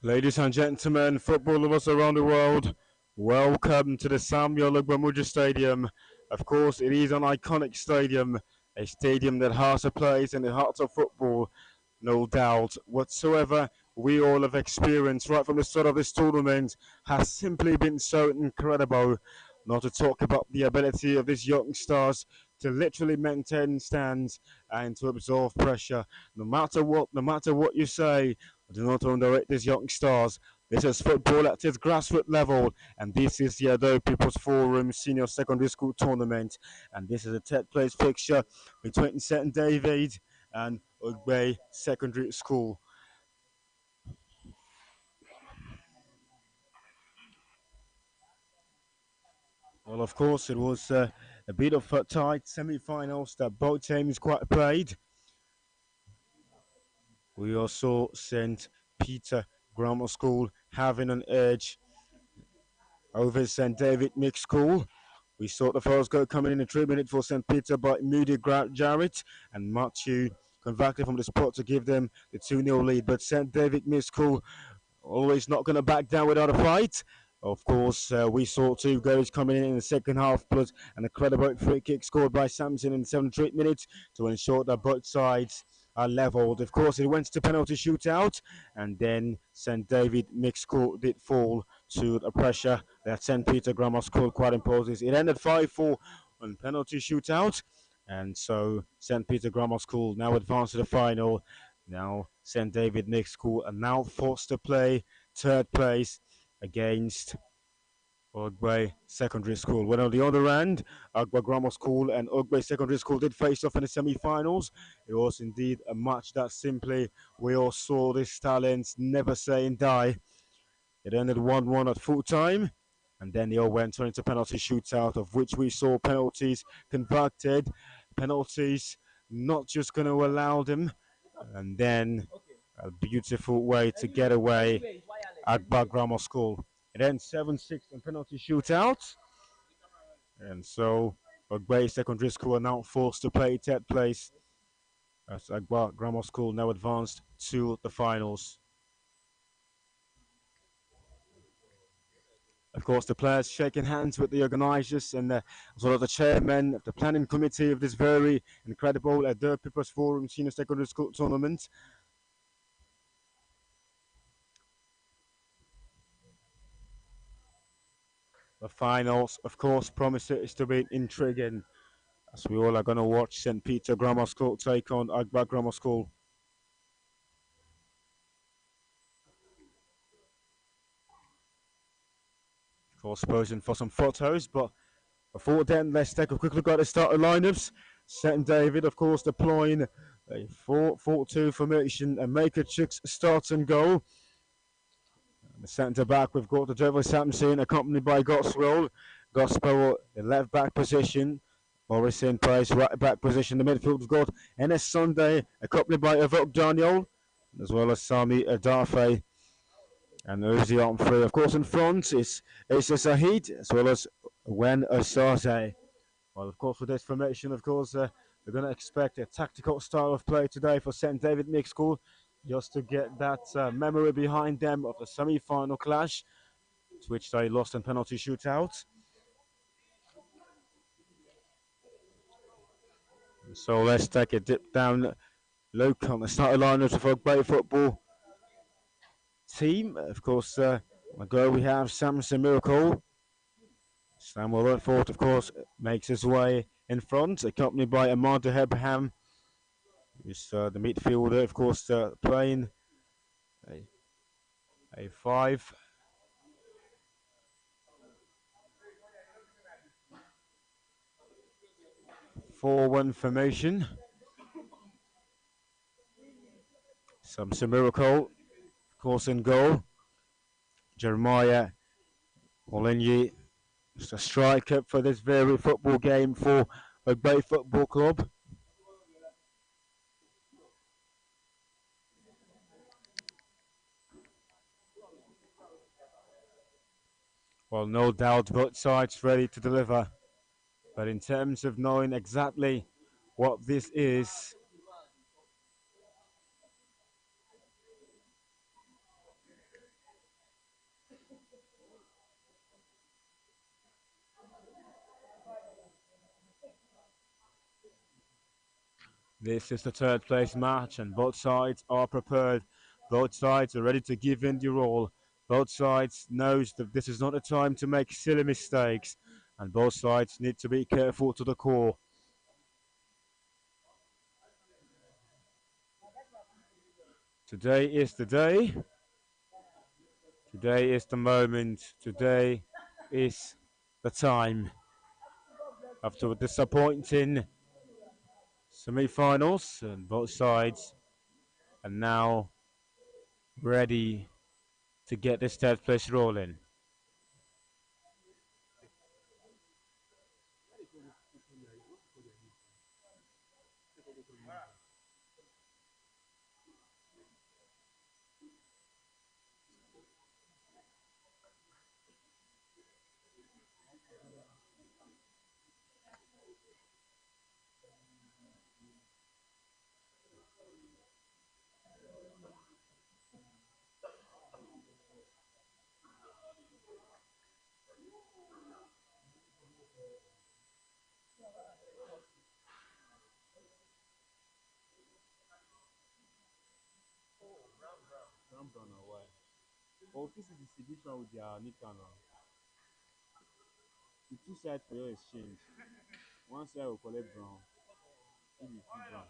Ladies and gentlemen, football lovers around the world, welcome to the Ogbemudia Stadium. Of course, it is an iconic stadium, a stadium that has a place in the heart of football, no doubt whatsoever. We all have experienced right from the start of this tournament has simply been so incredible. Not to talk about the ability of these young stars to literally maintain stands and to absorb pressure. No matter what you say, do not underrate these young stars. This is football at its grassroots level, and this is the Ado People's Forum Senior Secondary School Tournament. And this is a third place fixture between St. David and Ogbe Secondary School. Well, of course, it was a bit of a tight semi-finals that both teams quite played. We also St. Peter Grammar School having an edge over St. David Mixed School. We saw the first goal coming in 3 minutes for St. Peter by Moody Jarrett and Matthew converted from the spot to give them the 2-0 lead. But St. David Mixed School always not going to back down without a fight. Of course, we saw 2 goals coming in the second half, plus an incredible free kick scored by Samson in the 73 minutes to ensure that both sides are leveled. Of course, it went to penalty shootout, and then St. David Mixed School did fall to the pressure that St. Peter Grammar School quite imposes. It ended 5-4 on penalty shootout, and so St. Peter Grammar School now advanced to the final. Now St. David Mixed School are now forced to play third place against Ogbe Secondary School. When on the other end, Ogbe Grammar School and Ogbe Secondary School did face off in the semi-finals. It was indeed a match that simply we all saw these talents never saying die. It ended 1-1 at full time, and then they all went into penalty shootout, of which we saw penalties converted, penalties not just going to allow them, and then a beautiful way to get away at Grammar School. It ends 7-6 in penalty shootout, and so Ogbe Secondary School are now forced to play third place as Agba Grammar School now advanced to the finals. Of course, the players shaking hands with the organisers and as well as the chairman of the planning committee of this very incredible Ado People's Forum Senior Secondary School Tournament. The finals, of course, promises to be intriguing, as we all are going to watch St. Peter Grammar School take on Agba Grammar School. Of course, posing for some photos, but before then, let's take a quick look at the starting lineups. St. David, of course, deploying a 4-4-2 formation and make a chicks start and goal. The centre back, we've got the Devil Samson, accompanied by Gospel. Gospel in left back position. Morrison plays right back position. The midfield, we've got NS Sunday, accompanied by Avok Daniel, as well as Sami Adafe. And Uzi on 3. Of course, in front is Issa Sahid, as well as Wen Osase. Well, of course, with this formation, of course, we're going to expect a tactical style of play today for St. David Mixed School, just to get that memory behind them of the semi-final clash, to which they lost in penalty shootout. So let's take a dip down low on the starting lineups of Ogbe football team. Of course, on the goal we have Samson Miracle. Samuel Rutford, of course, makes his way in front, accompanied by Amanda Abraham, who's the midfielder, of course, playing a 5-4-1 formation. Samson Miracle, of course, in goal. Jeremiah Olenyi, a striker for this very football game for Ogbe Football Club. Well, no doubt both sides ready to deliver. But in terms of knowing exactly what this is, This is the third place match, and both sides are prepared. Both sides are ready to give in their all. Both sides knows that this is not a time to make silly mistakes, and both sides need to be careful to the core. Today is the day. Today is the moment. Today is the time. After a disappointing semi-finals, and both sides are now ready to get this third place rolling. Oh, this is distribution with their Nikan. The two sides for your exchange. One side will collect brown, two will see brown.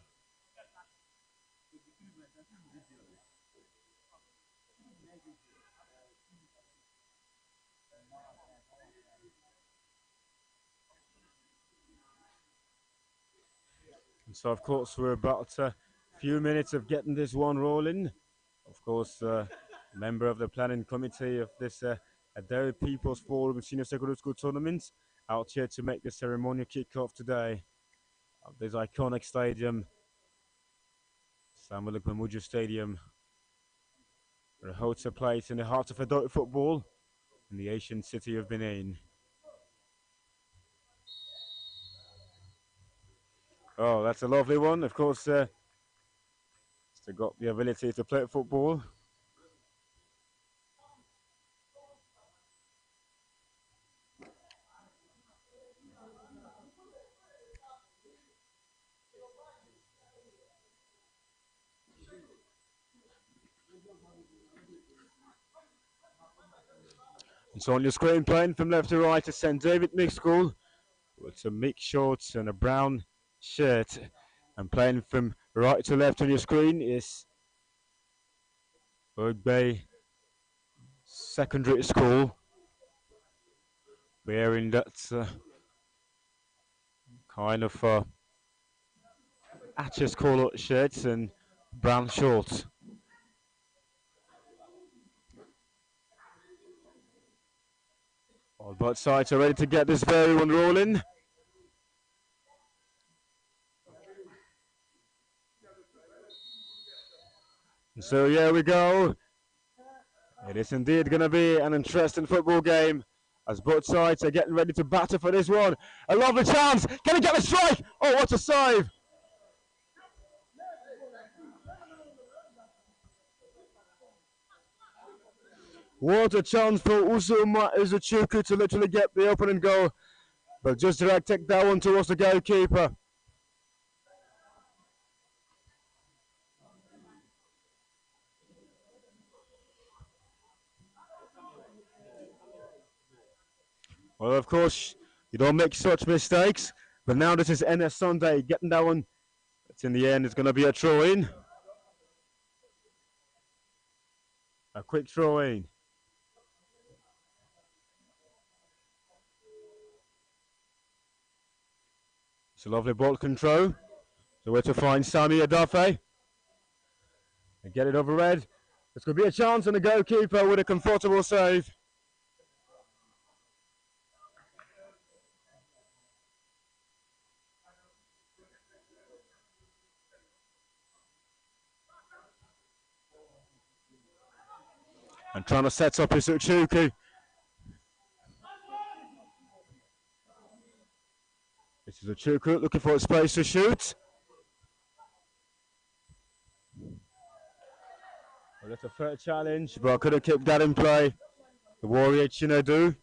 And so, of course, we're about a few minutes of getting this one rolling. Of course, member of the planning committee of this Adair People's Forum Senior Secondary School Tournament, out here to make the ceremonial kick-off today of this iconic stadium, Ogbemudia Stadium, where it holds a place in the heart of adult football in the ancient city of Benin. Oh, that's a lovely one. Of course, they got the ability to play football. And so on your screen, playing from left to right is St. David Mixed School with some mixed shorts and a brown shirt. And playing from right to left on your screen is Ogbe Secondary School, wearing that kind of Atchis colour shirts and brown shorts. All both sides are ready to get this very one rolling. And so here we go. It is indeed going to be an interesting football game as both sides are getting ready to batter for this one. A lovely chance. Can he get a strike? Oh, what a save. What a chance for Uzuma Izuchuku to literally get the opening goal. But just direct take that one towards the goalkeeper. Well, of course, you don't make such mistakes. But now this is NS Sunday getting that one. But in the end, it's going to be a throw-in. A quick throw-in. It's a lovely ball control. So where to find Sami Adafe. And get it overhead. This could be a chance on the goalkeeper with a comfortable save. And trying to set up Izuchuku. This is Izuchuku looking for a space to shoot. Well, that's a fair challenge, but I could have kept that in play. The Warrior Chinedu,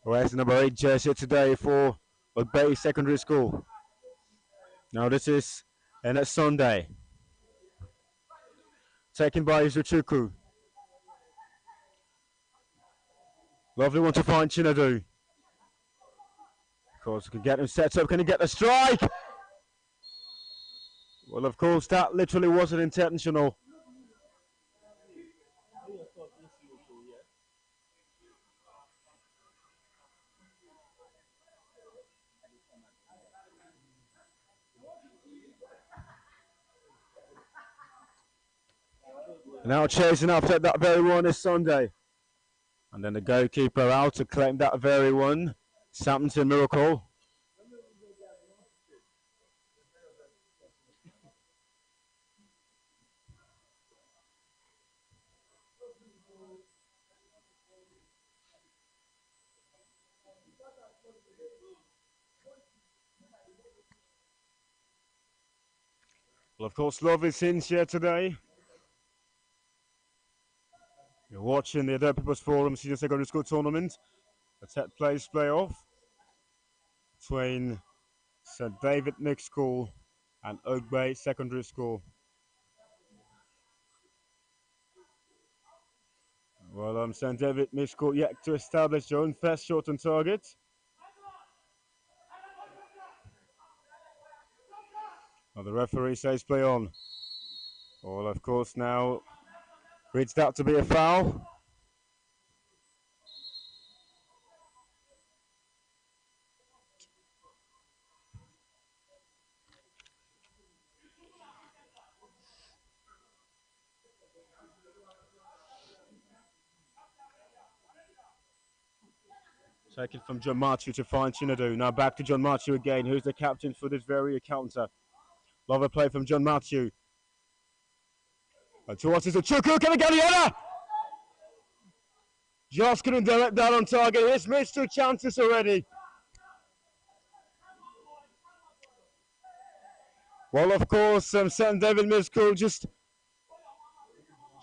who has the number 8 jersey today for Ogbe Secondary School. Now this is And it's Sunday. Taken by 𝗠𝗔𝗧𝗖𝗛𝘿𝘼𝙔. Lovely one to find 𝗠𝗔𝗧𝗖𝗛𝘿𝘼𝑔. Of course, can get him set up. Can he get the strike? Well, of course, that literally wasn't intentional. Now chasing after that very one is Sunday. And then the goalkeeper out to claim that very one. Samson Miracle. Well, of course, lovely scenes here today. You're watching the Adult People's Forum Senior Secondary School Tournament, the 10th place playoff between St. David Mixed School and Ogbe Secondary School. Well, St. David Mixed School yet to establish their own first shot on target. Well, the referee says play on. Well, of course, now reads that to be a foul. Taken from John Marchu to find 𝗠𝗔𝗧𝗖𝗛𝘿𝘼. Now back to John Marchu again, who's the captain for this very encounter. Love a play from John Marchu. And towards 𝗠𝗔𝗧𝗖𝗛𝘿𝘼, can he get the header? Just couldn't direct that on target. He's missed 2 chances already. Well, of course, St. David Mixed School just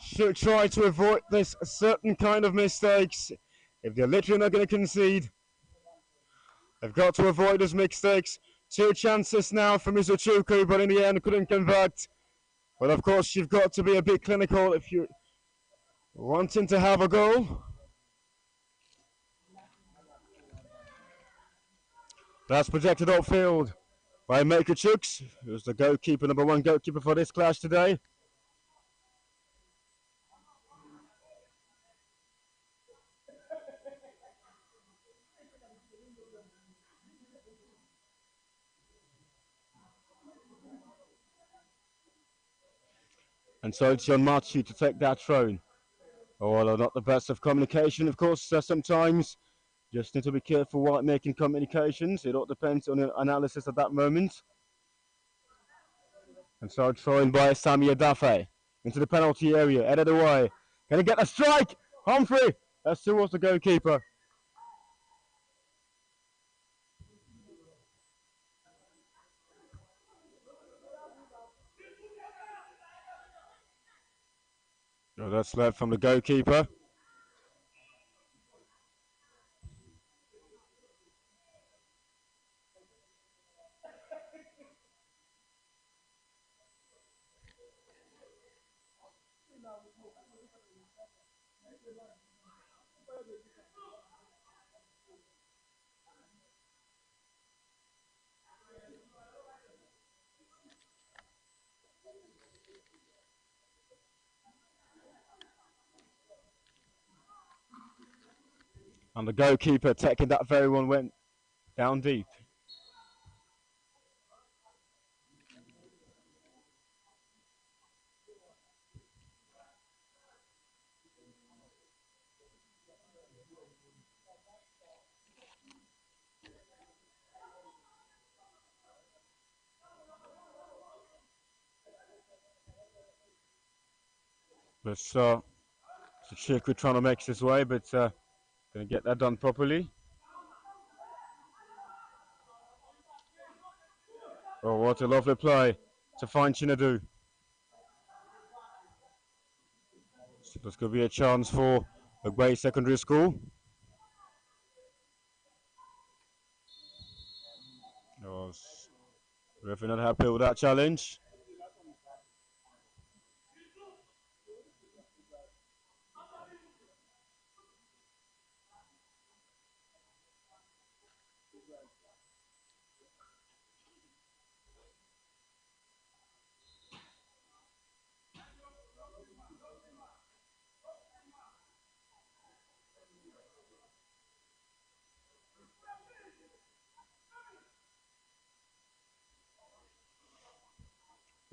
should try to avoid this certain kind of mistakes. If they're literally not going to concede, they've got to avoid those mistakes. 2 chances now from 𝗠𝗔𝗧𝗖𝗛𝘿𝘼, but in the end couldn't convert. But of course, you've got to be a bit clinical if you're wanting to have a goal. That's projected upfield by Maker Chooks, who's the goalkeeper, number 1 goalkeeper for this clash today. And so it's John Marchu to take that throw. Oh, well, not the best of communication, of course. Sometimes just need to be careful while making communications. It all depends on the analysis at that moment. And so thrown by Sami Adafe into the penalty area, headed away. Can he get a strike? Humphrey, that's towards the goalkeeper. Oh, that's left from the goalkeeper. And the goalkeeper taking that very one went down deep. But so Chick, we're trying to make his way, but going to get that done properly. Oh, what a lovely play to find 𝗠𝗔𝗧𝗖𝗛𝘿𝘼. So this could be a chance for Ogbe Secondary School. Oh, referee not happy with that challenge.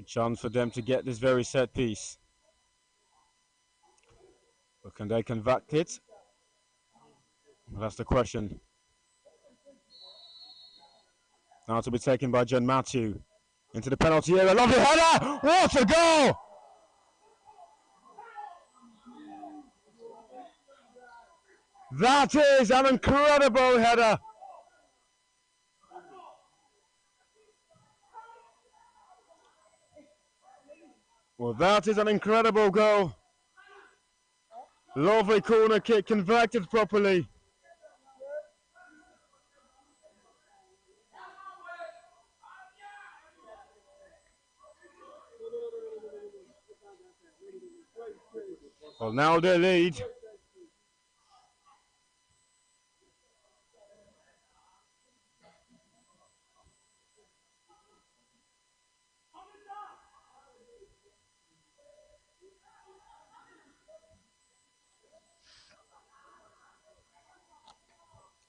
chance for them to get this very set piece. But can they convert it? Well, that's the question. Now to be taken by 𝗠𝗔𝗧𝗖𝗛𝘿. Into the penalty area. Lovely header! What a goal! That is an incredible header. Well, that is an incredible goal. Lovely corner kick, converted properly. Well, now they lead.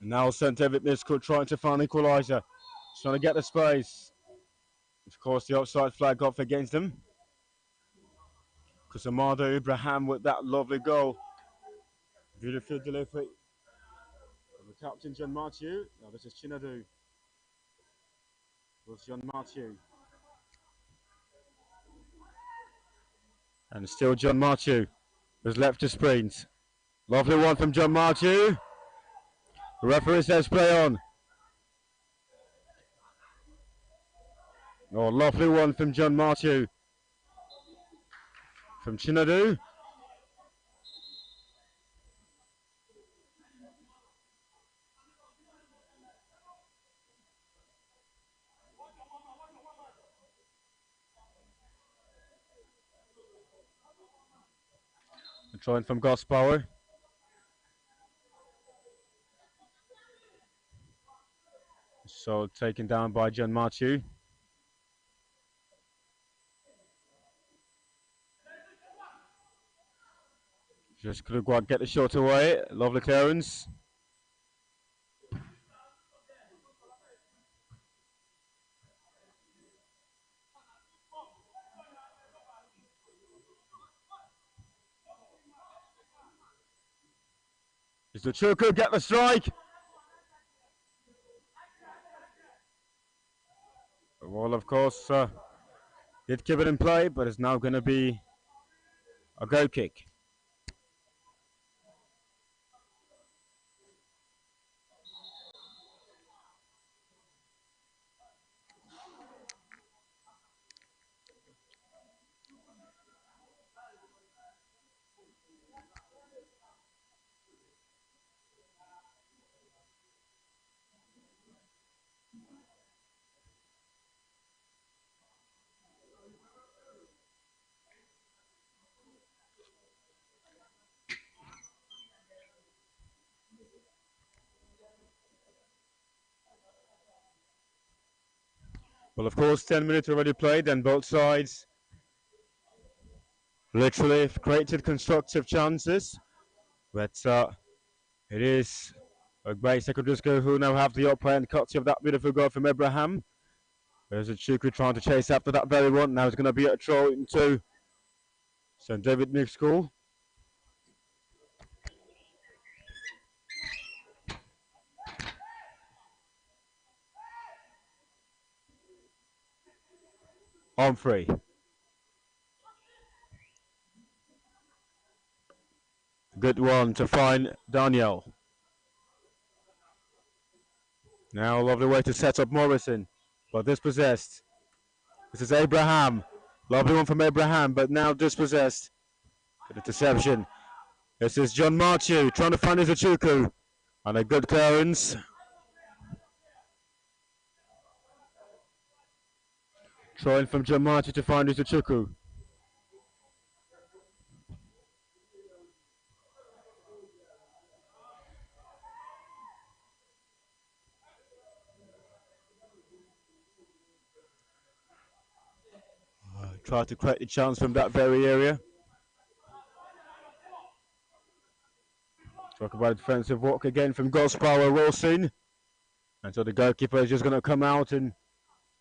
Now St. David Miscook trying to find equaliser. Trying to get the space. Of course, the offside flag off against them. Because 𝗠𝗔𝗧𝗖𝗛𝘿 Ibrahim with that lovely goal. Beautiful delivery. The captain, 𝗠𝗔𝗧𝗖𝗛𝘿. Now this is 𝗠𝗔𝗧𝗖𝗛𝘿. With 𝗠𝗔𝗧𝗖𝗛𝘿. And still 𝗠𝗔𝗧𝗖𝗛𝘿 was left to sprint. Lovely one from 𝗠𝗔𝗧𝗖𝗛𝘿. The referee says play on. Oh, lovely one from 𝗠𝗔𝗧𝗖𝗛𝘿. From 𝗠𝗔𝗧𝗖𝗛𝘿. Trying from 𝗏𝗏𝗼𝘋. So taken down by 𝗠𝗔𝗧𝗖𝗛𝘿. Just could get the shot away. Lovely clearance. Is the Chuku get the strike? Well, of course, did keep it in play, but it's now going to be a goal kick. Well, of course, 10 minutes already played, and both sides literally created constructive chances. But it is Ogbe Secondary School who now have the upper hand, courtesy of that beautiful goal from Ibrahim. There's a Chuku trying to chase after that very one. Now it's going to be a throw into St. David Mixed School. On free. Good one to find Daniel. Now a lovely way to set up Morrison, but dispossessed. This is Abraham. Lovely one from Abraham, but now dispossessed. Good interception. This is 𝗠𝗔𝗧𝗖𝗛𝘿 trying to find his Chuku. And a good clearance. Trying from 𝗠𝗔𝗧𝗖𝗛𝘿 to find his Chuku. Try to create the chance from that very area. Talk about a defensive walk again from 𝗏𝗏𝗼𝘋 Wilson. And so the goalkeeper is just going to come out and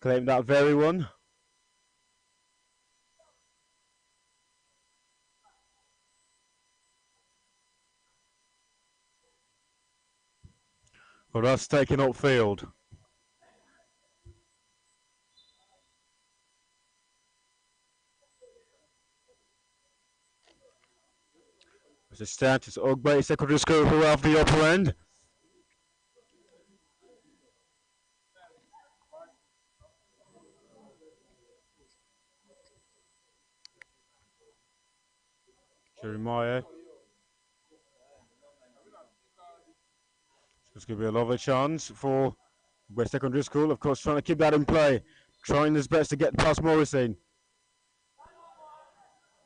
claim that very one. Well, that's taken upfield. As a start, it's Ogbe Secondary School who have the upper end. Jeremiah. It's going to be a lovely chance for West Secondary School, of course, trying to keep that in play, trying his best to get past Morrison.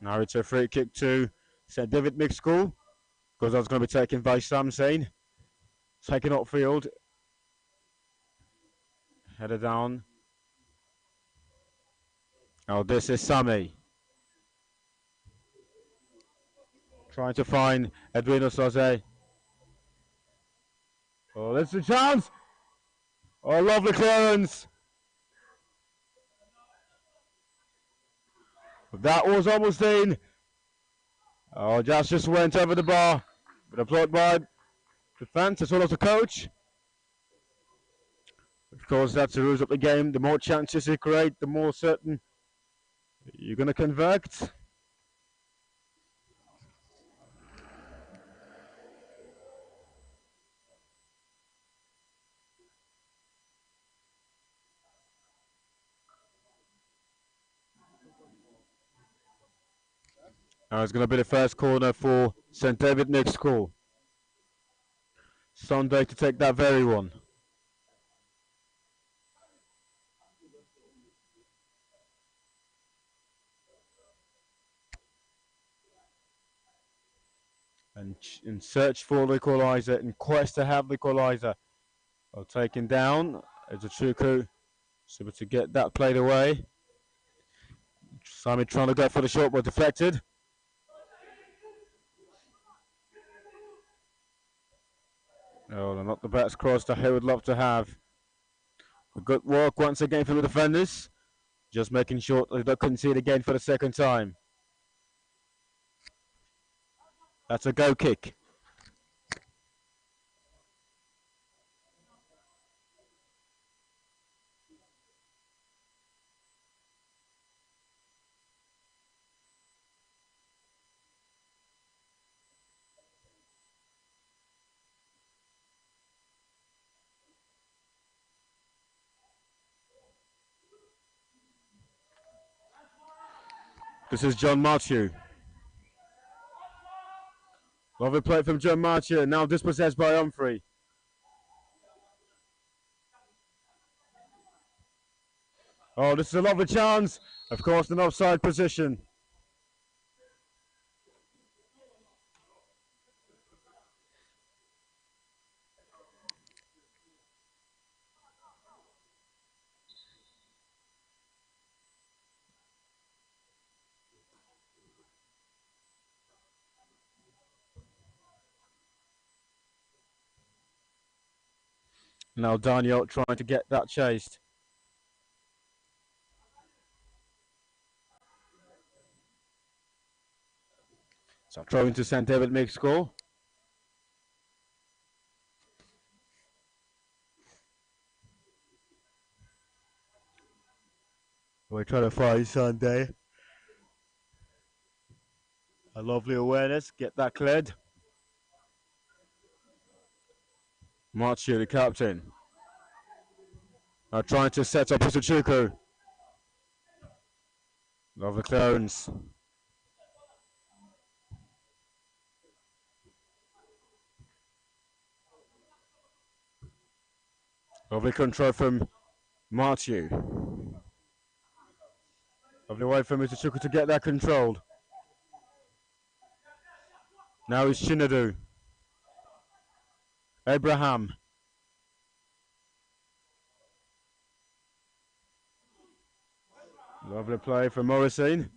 Now it's a free kick to St. David Mixed School, because that's going to be taken by Sam Sane. Taken upfield, headed down. Now this is Sammy. Trying to find Edwino Soze. Oh, there's the chance! Oh, lovely clearance! That was almost in. Oh, just went over the bar. But applauded by defense as well as the coach. Of course, that's the rules of the game. The more chances you create, the more certain you're going to convert. Now it's going to be the first corner for St. David Mixed School. Sunday to take that very one. And in search for the equaliser, in quest to have the equaliser. Well, taken down as a Chuku. So able to get that played away. Simon trying to go for the shot, but deflected. Oh, not the best cross that he would love to have. Good work once again from the defenders. Just making sure they don't concede again for the second time. That's a go kick. This is John Matthew. Lovely play from John Matthew. Now dispossessed by Humphrey. Oh, this is a lovely chance. Of course, an offside position. Now Daniel trying to get that chased. So throwing to St. David Mixed School. We're trying to find Sunday. A lovely awareness. Get that cleared. Marchu, the captain. Now trying to set up Usuchuku. Lovely clearance. Lovely control from Marchu. Lovely way for Usuchuku to get that controlled. Now it's Shinadu. Abraham. Lovely play from Morrison.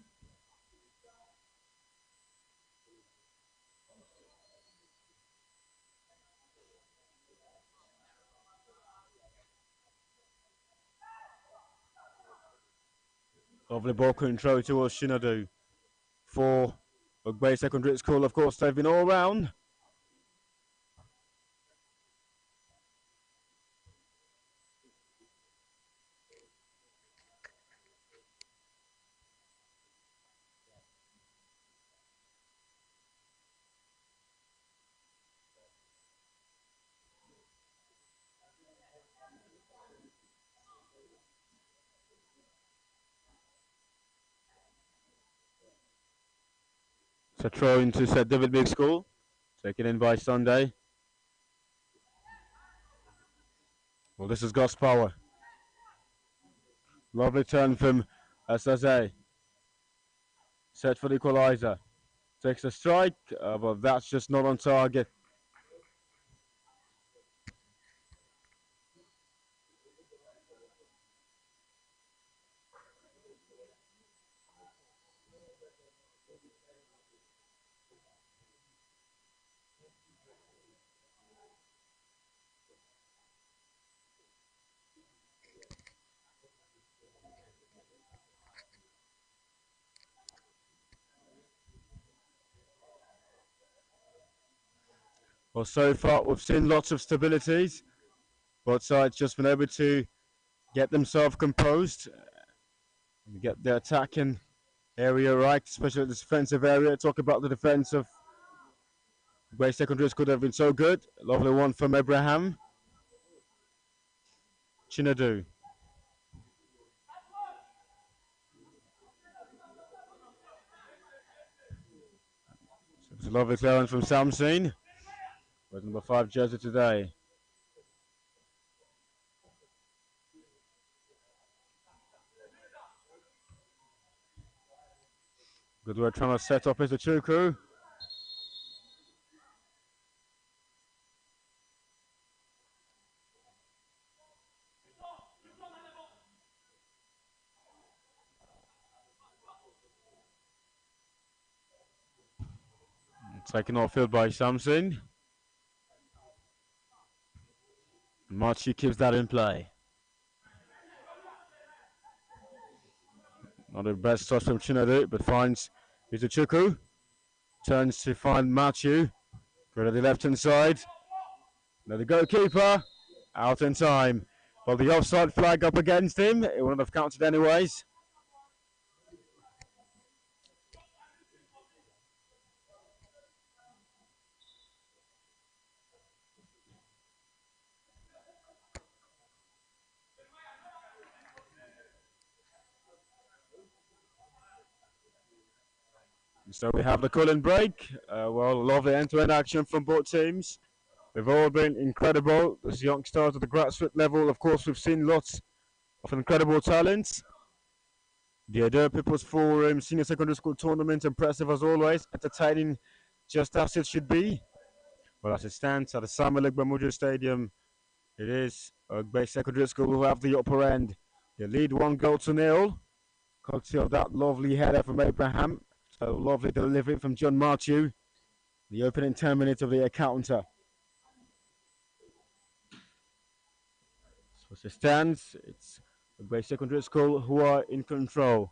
Lovely ball control towards Shinadu. For Ogbe Secondary School, of course, they've been all round. So throw into St. David Big School. Taken in by Sunday. Well, this is God's power. Lovely turn from Saze. Set for the equaliser. Takes a strike, but that's just not on target. Well, so far we've seen lots of stabilities. Both sides just been able to get themselves composed and get their attacking area right, especially the defensive area. Talk about the defense of Ogbe Secondary School. They've been so good. Lovely one from Abraham. Chinadu. So it's a lovely clearance from Samson. With number 5 jersey today. Good work trying to set up his Chuku. Taken off field by Samson. Marchi keeps that in play. Not the best touch from Chinadu, but finds Izuchuku. Turns to find Matthew. Go to the left hand side. Now the goalkeeper out in time. Well, the offside flag up against him. It wouldn't have counted anyways. So we have the cooling break. Well, lovely end-to-end action from both teams. They've all been incredible. As young stars at the grassroots level, of course, we've seen lots of incredible talents. The Ado People's Forum Senior Secondary School Tournament, impressive as always, entertaining just as it should be. Well, as it stands at the Ogbemudia Stadium, it is Ogbe Secondary School who have the upper end. They lead 1-0, courtesy of that lovely header from Abraham. So lovely delivery from John Marchew. The opening 10 minutes of the counter. So as it stands, it's Ogbe Secondary School who are in control.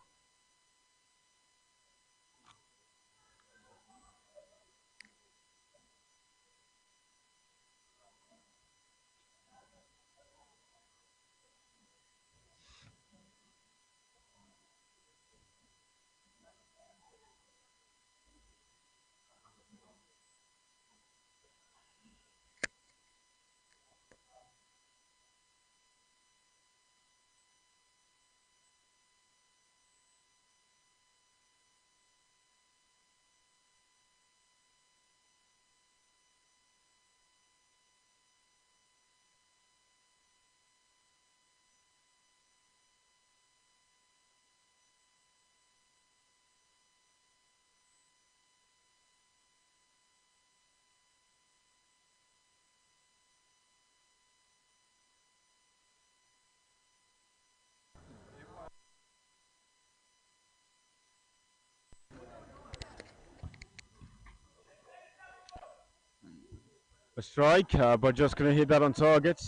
A strike, but just going to hit that on target.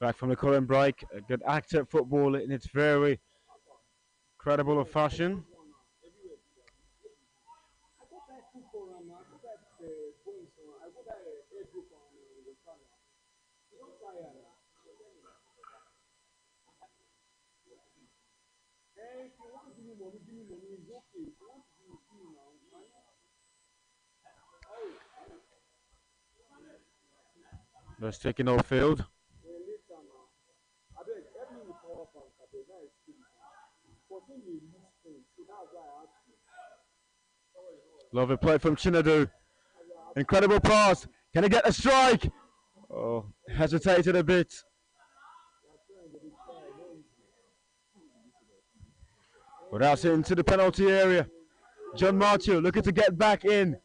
Back from the current break. A good active football in its very credible fashion. Just taking off field. Lovely play from 𝗠𝗔𝗧𝗖𝗛𝘿. Incredible pass. Can he get a strike? Oh, hesitated a bit. But that's into the penalty area. John Martiu looking to get back in.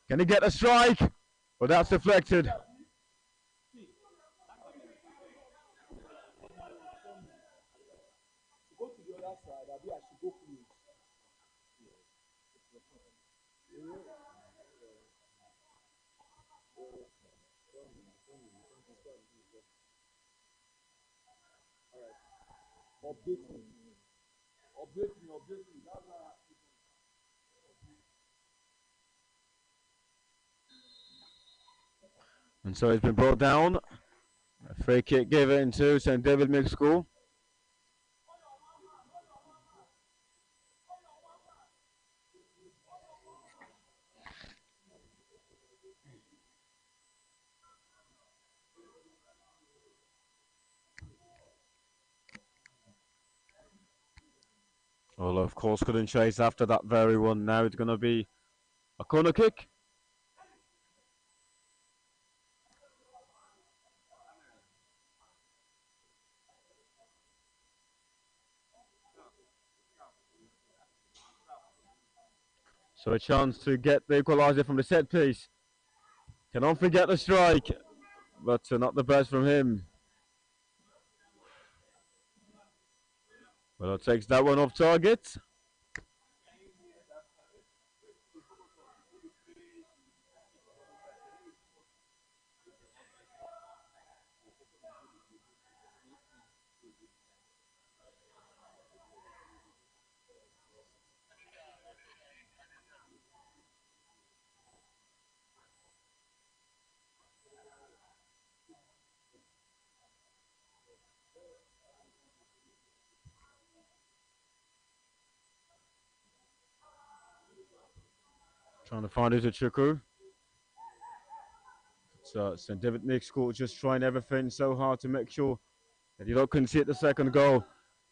Can he get a strike? Well, that's deflected. And so it's been brought down. A free kick given to St. David Mixed School. Well, of course, couldn't chase after that very one. Now it's going to be a corner kick. So a chance to get the equaliser from the set piece. Cannot forget the strike, but not the best from him. Well, it takes that one off target. Trying to find Uzochukwu. So St. David Mixed School just trying everything so hard to make sure that you don't concede the second goal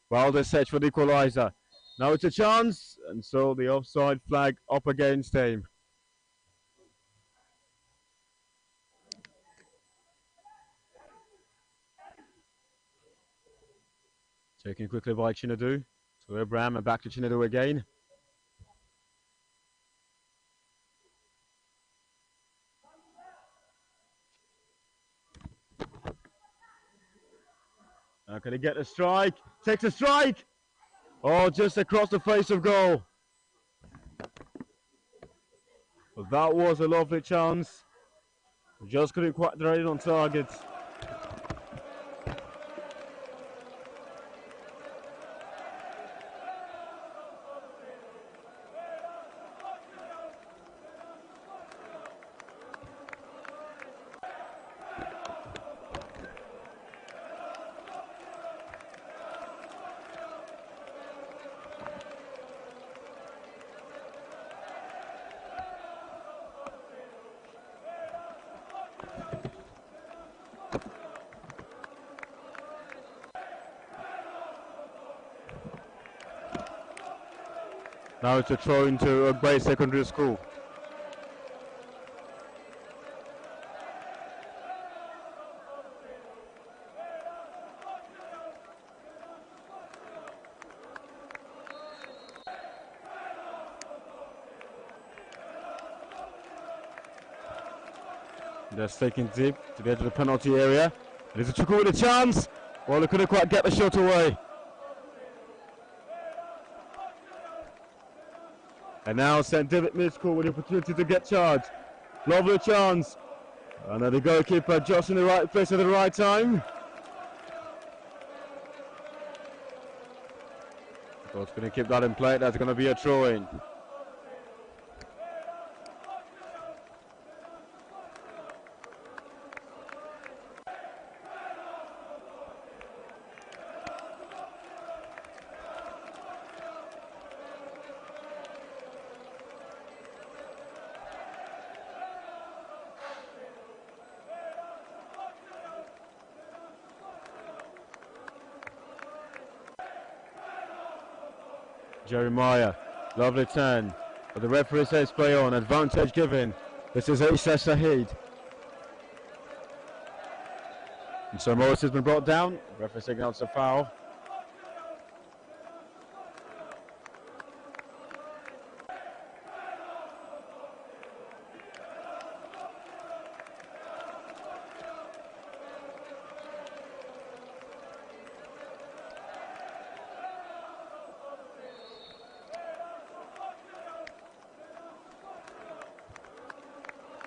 while they search for the equaliser. Now it's a chance, and so the offside flag up against him. Taken quickly by 𝗠𝗔𝗧𝗖𝗛𝘿 to Abraham and back to 𝗠𝗔𝗧𝗖𝗛𝗿 again. Now can he get a strike? Takes a strike! Oh, just across the face of goal. Well, that was a lovely chance. Just couldn't quite throw it on target. Now it's a throw into Ogbe Secondary School. They're taking deep to get to the penalty area. There's a Chukwu with a chance. Well, they couldn't quite get the shot away. And now St. David Mixed School with the opportunity to get charged. Lovely chance. And the goalkeeper just in the right place at the right time. Goal's going to keep that in play. That's going to be a throw-in. Jeremiah, lovely turn. But the referee says play on. Advantage given. This is 𝗠𝗔𝗧𝗖𝗛𝘿𝘼. And so Morris has been brought down. Referee signals a foul.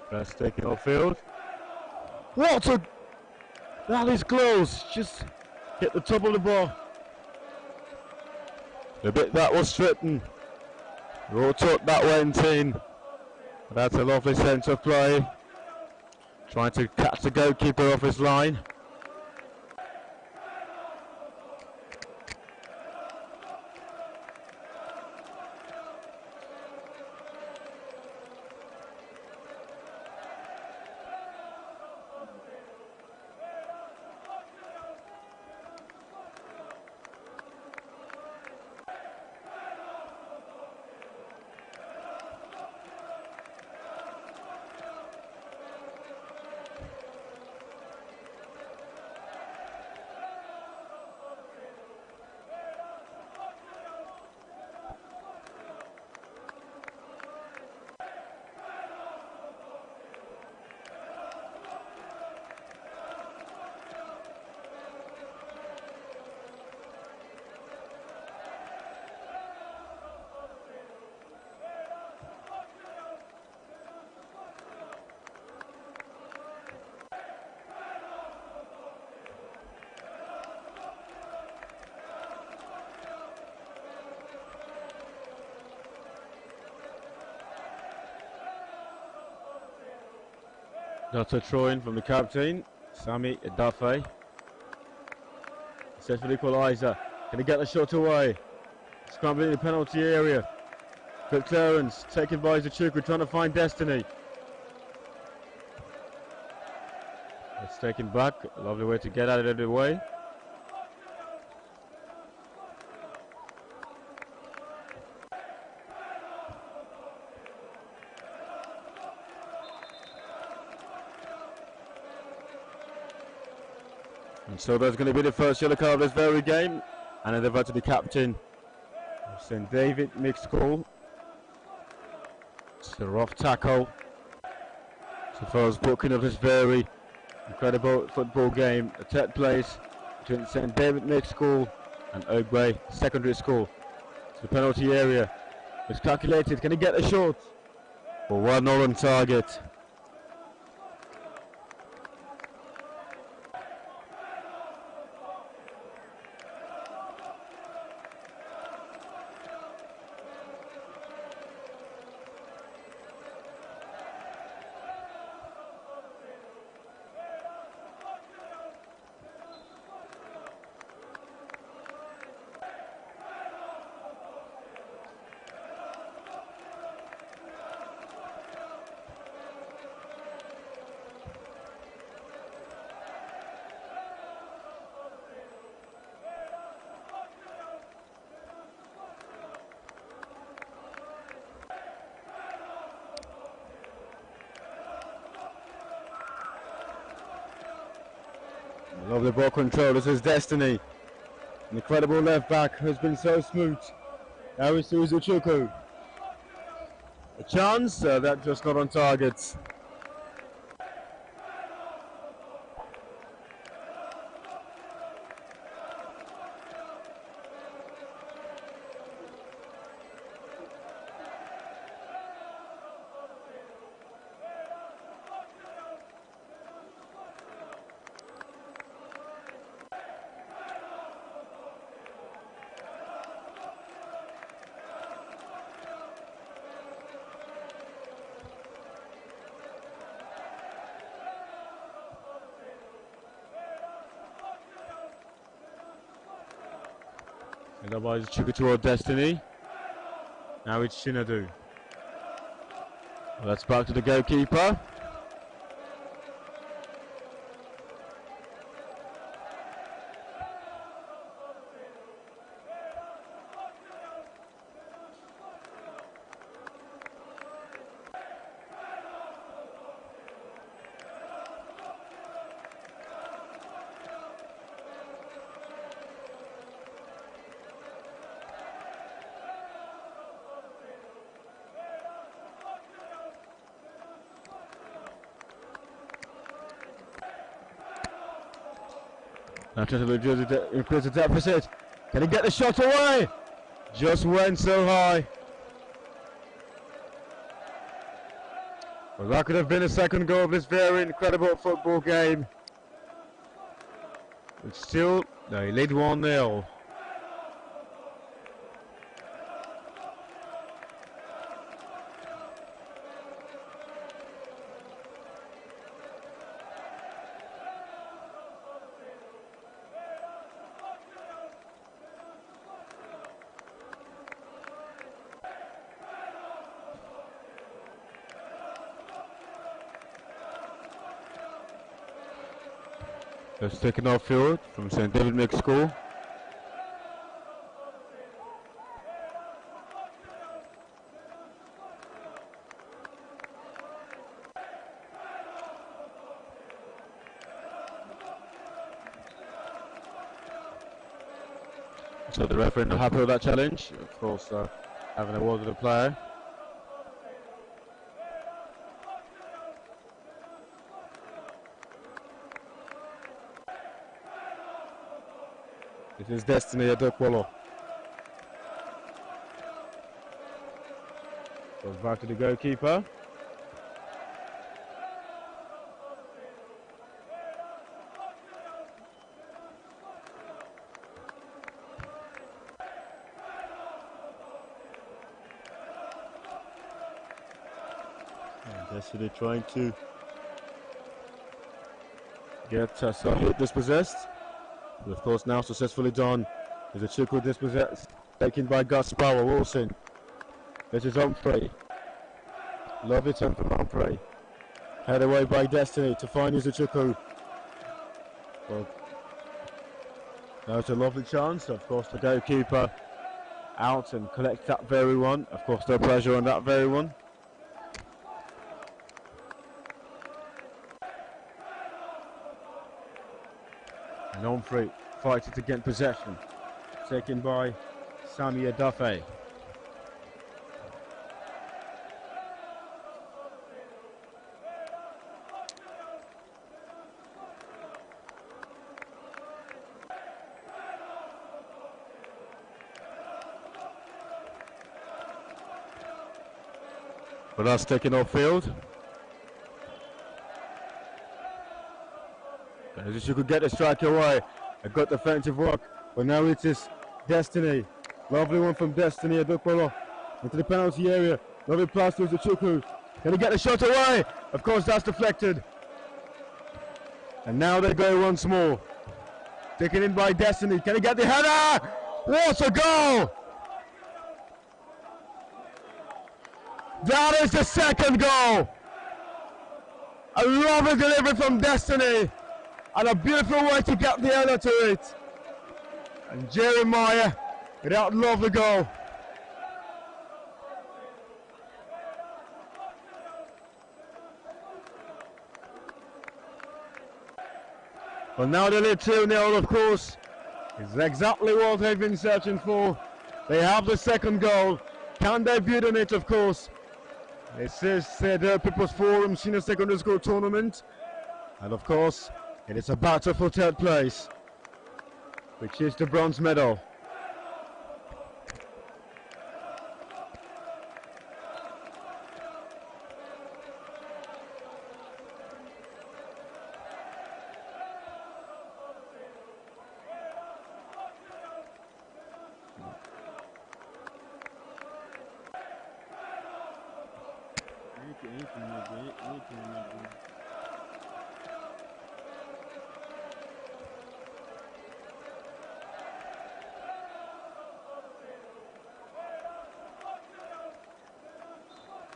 Press taken off field. What a... That is close. Just hit the top of the ball. The bit that was threatened. Raw took that went in. That's a lovely centre play. Trying to catch the goalkeeper off his line. That's a throw-in from the captain, 𝗠𝗔𝗧𝗖𝗛𝘿𝘼. Sets for the equaliser. Can he get the shot away? Scrambling in the penalty area. Good clearance, taken by 𝗠𝗔𝗧𝗖𝗛𝘿, trying to find destiny. It's taken back, a lovely way to get out of the way. And so that's going to be the first yellow card of this very game. And then they've to the captain of St. David 𝗵𝗔𝗍𝗔. It's a rough tackle. So first booking of this very incredible football game. The third place between St. David 𝗵𝗔𝗍𝗔 and Ogbe Secondary School. To the penalty area. It's calculated. Can he get a shot? For 1-0 on target. Lovely ball control, this is destiny. An incredible left back has been so smooth. Now we see 𝗠𝗔𝗧𝗖𝗛𝘍𝗼. A chance, that just not on target. And otherwise 𝗠𝗔𝗧𝗖𝗛𝘍𝗼 toward destiny. Now it's Shinadu. Well, that's back to the goalkeeper. Manchester Jersey increase the deficit. Can he get the shot away? Just went so high. Well, that could have been a second goal of this very incredible football game. But still, they lead 1-0. Just taken off field from St. David Mixed School. So the referee not happy with that challenge. Of course, having awarded the player. It is Destiny 𝗠𝗔𝗍𝘼𝘔. Goes back to the goalkeeper. And Destiny trying to get dispossessed. But of course now successfully done. There's a Chukwu dispossessed, taken by Gus Power Wilson. This is Humphrey. Lovely turn from Humphrey. Head away by Destiny to find Izuchukwu. Well, that was a lovely chance. Of course the goalkeeper out and collects that very one. Of course no pressure on that very one. And Humphrey fighting to get possession. Taken by Sami Adafe. But that's taken off field. As you could get the strike away. A good defensive work. But now it is Destiny. Lovely one from Destiny 𝗠𝗔𝗍𝘼𝘔 into the penalty area. Lovely pass to Izuchukwu. Can he get the shot away? Of course that's deflected. And now they go once more. Taken in by Destiny. Can he get the header? What a goal! That is the second goal. A lovely delivery from Destiny. And a beautiful way to get the header to it. And Jeremiah with that lovely goal. Well, now they lead 2-0, of course. It's exactly what they've been searching for. They have the second goal. Can they build on it, of course? This is the People's Forum Senior Secondary School Tournament. And of course, it is a battle for third place, which is the bronze medal.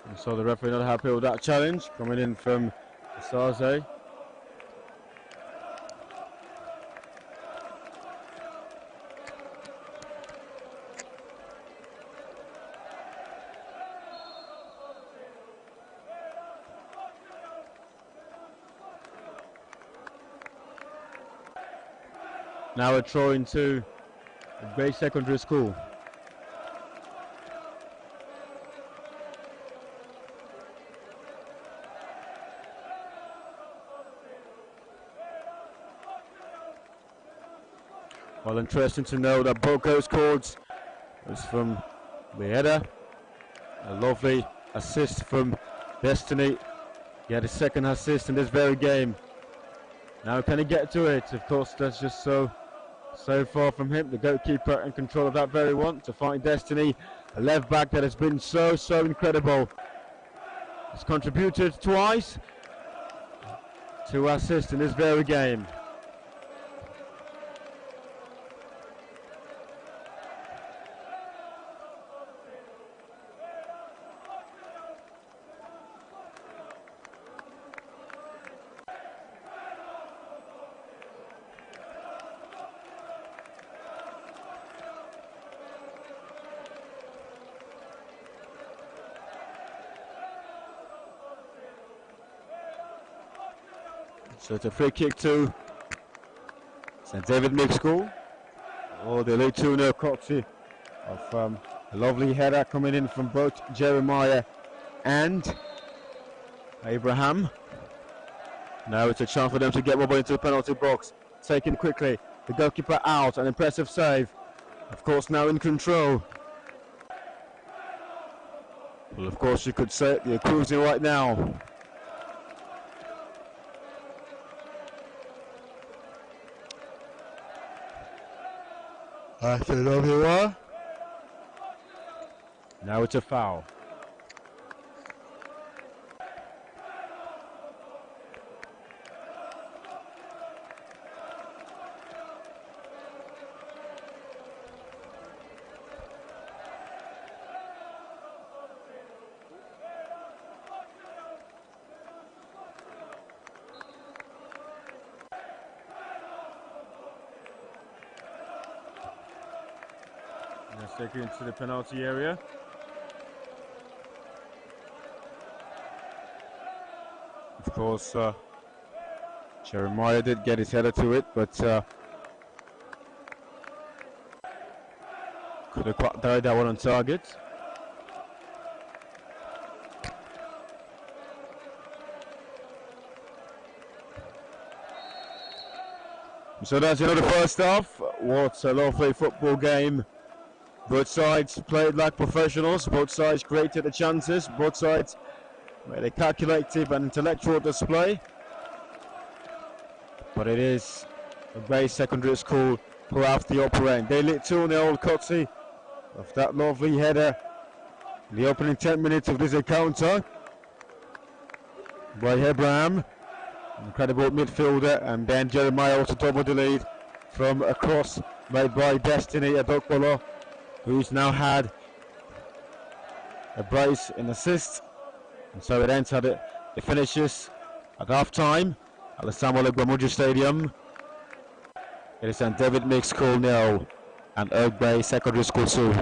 And so the referee not happy with that challenge coming in from 𝗠𝗔𝗍𝘼𝘔. Now a throw into Ogbe Secondary School. Well, interesting to know that both goals scored was from the header. A lovely assist from Destiny. He had his second assist in this very game. Now can he get to it? Of course, that's just so far from him. The goalkeeper in control of that very one to find Destiny. A left back that has been so incredible. He's contributed twice. 2 assists in this very game. So it's a free kick to St. David Mixed School. Oh, the lead 2-0 courtesy of a lovely header coming in from both Jeremiah and Abraham. Now it's a chance for them to get Robert into the penalty box. Taken quickly, the goalkeeper out, an impressive save. Of course, now in control. Well, of course, you could say they're cruising right now. Now it's a foul. Let's take it into the penalty area. Of course, Jeremiah did get his header to it, but could have quite died that one on target. So that's another first half. What a lovely football game. Both sides played like professionals. Both sides created the chances. Both sides made a calculative and intellectual display. But it is Ogbe Secondary School who have the upper end. They lit 2-0 courtesy of that lovely header in the opening 10 minutes of this encounter by Abraham, incredible midfielder, and then Jeremiah also doubled the lead from a cross made by Destiny Adokpolo, who's now had a brace in assist. And so it ends at it finishes at half time at the Ogbemudia Stadium. It is St. David Mixed School 0 and Ogbe Secondary School 2.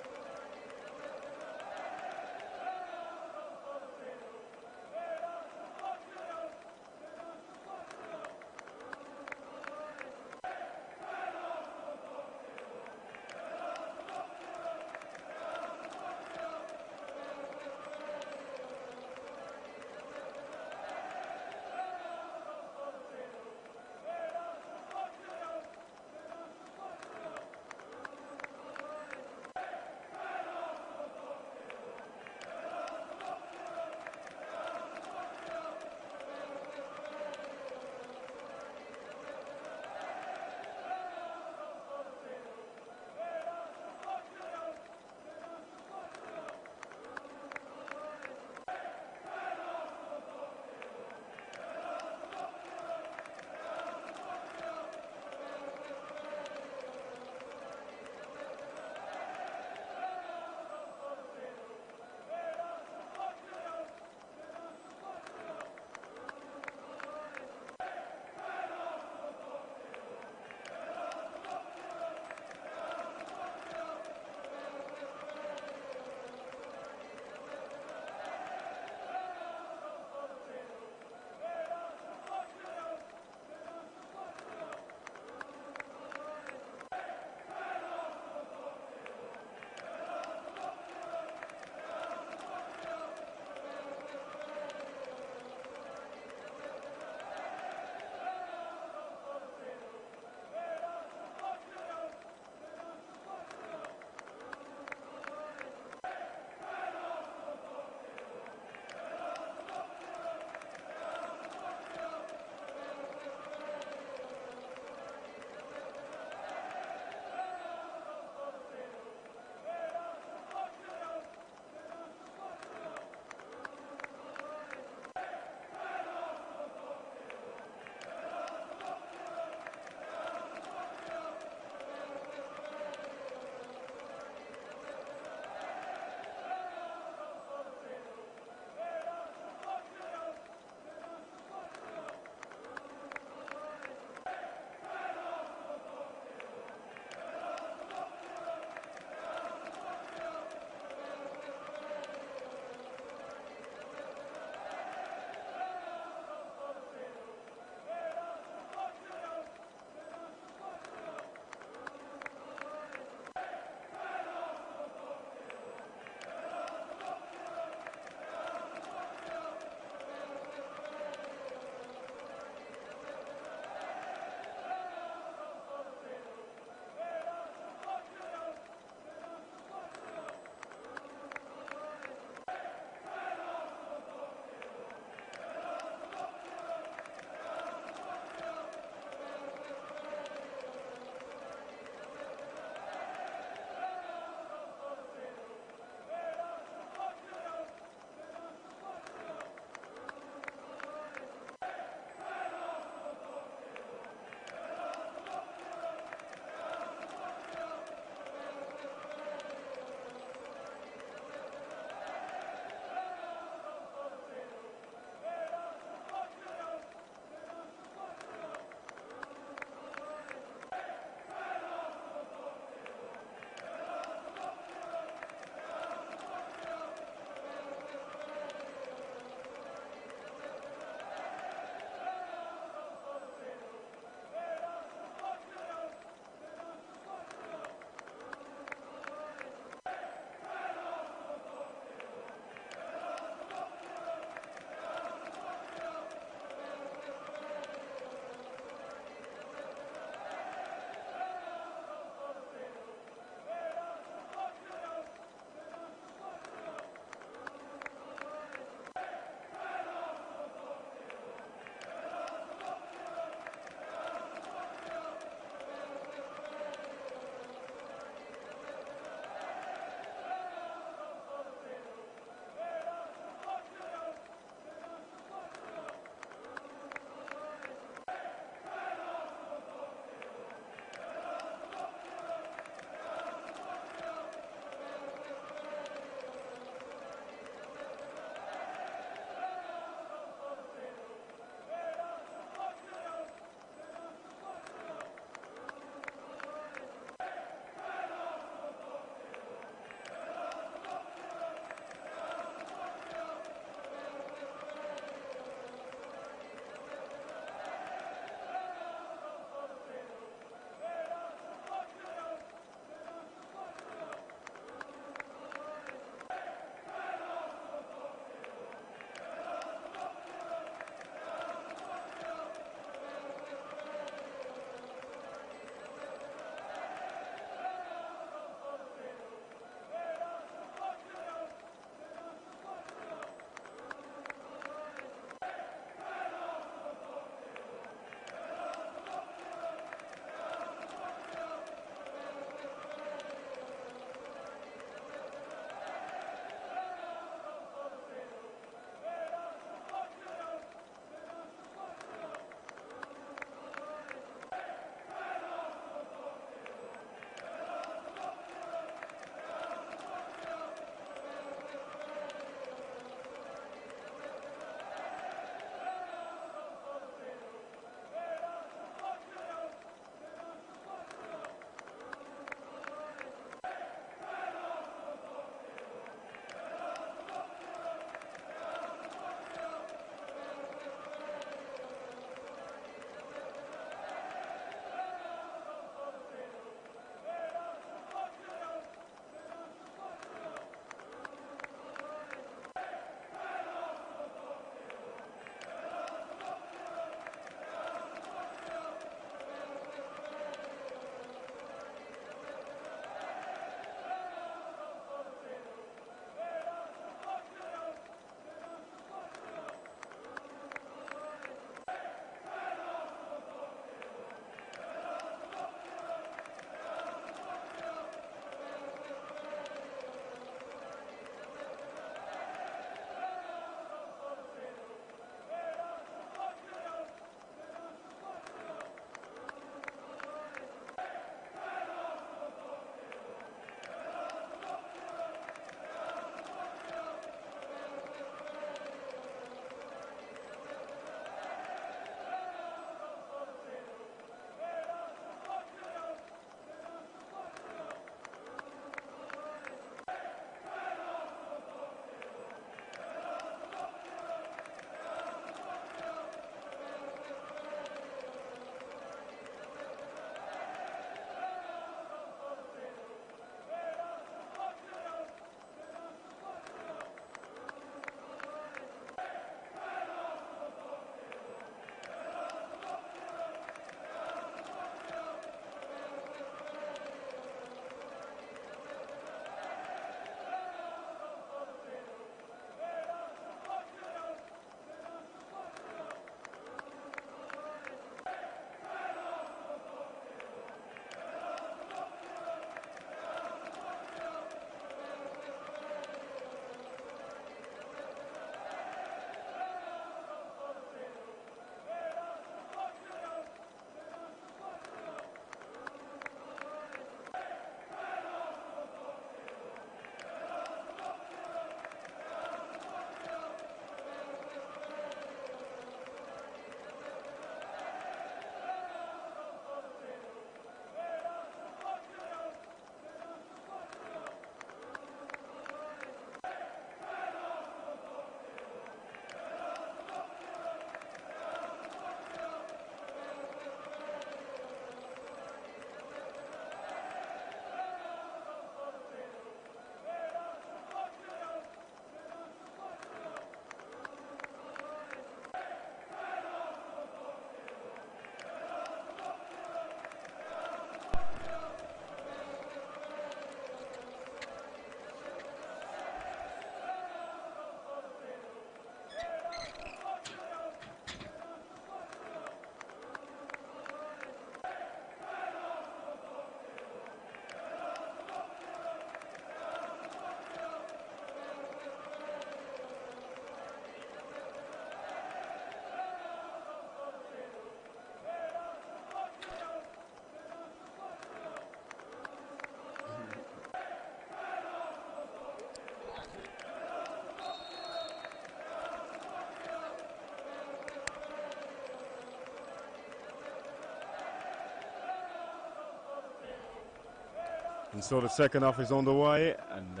And so the second half is on the way, and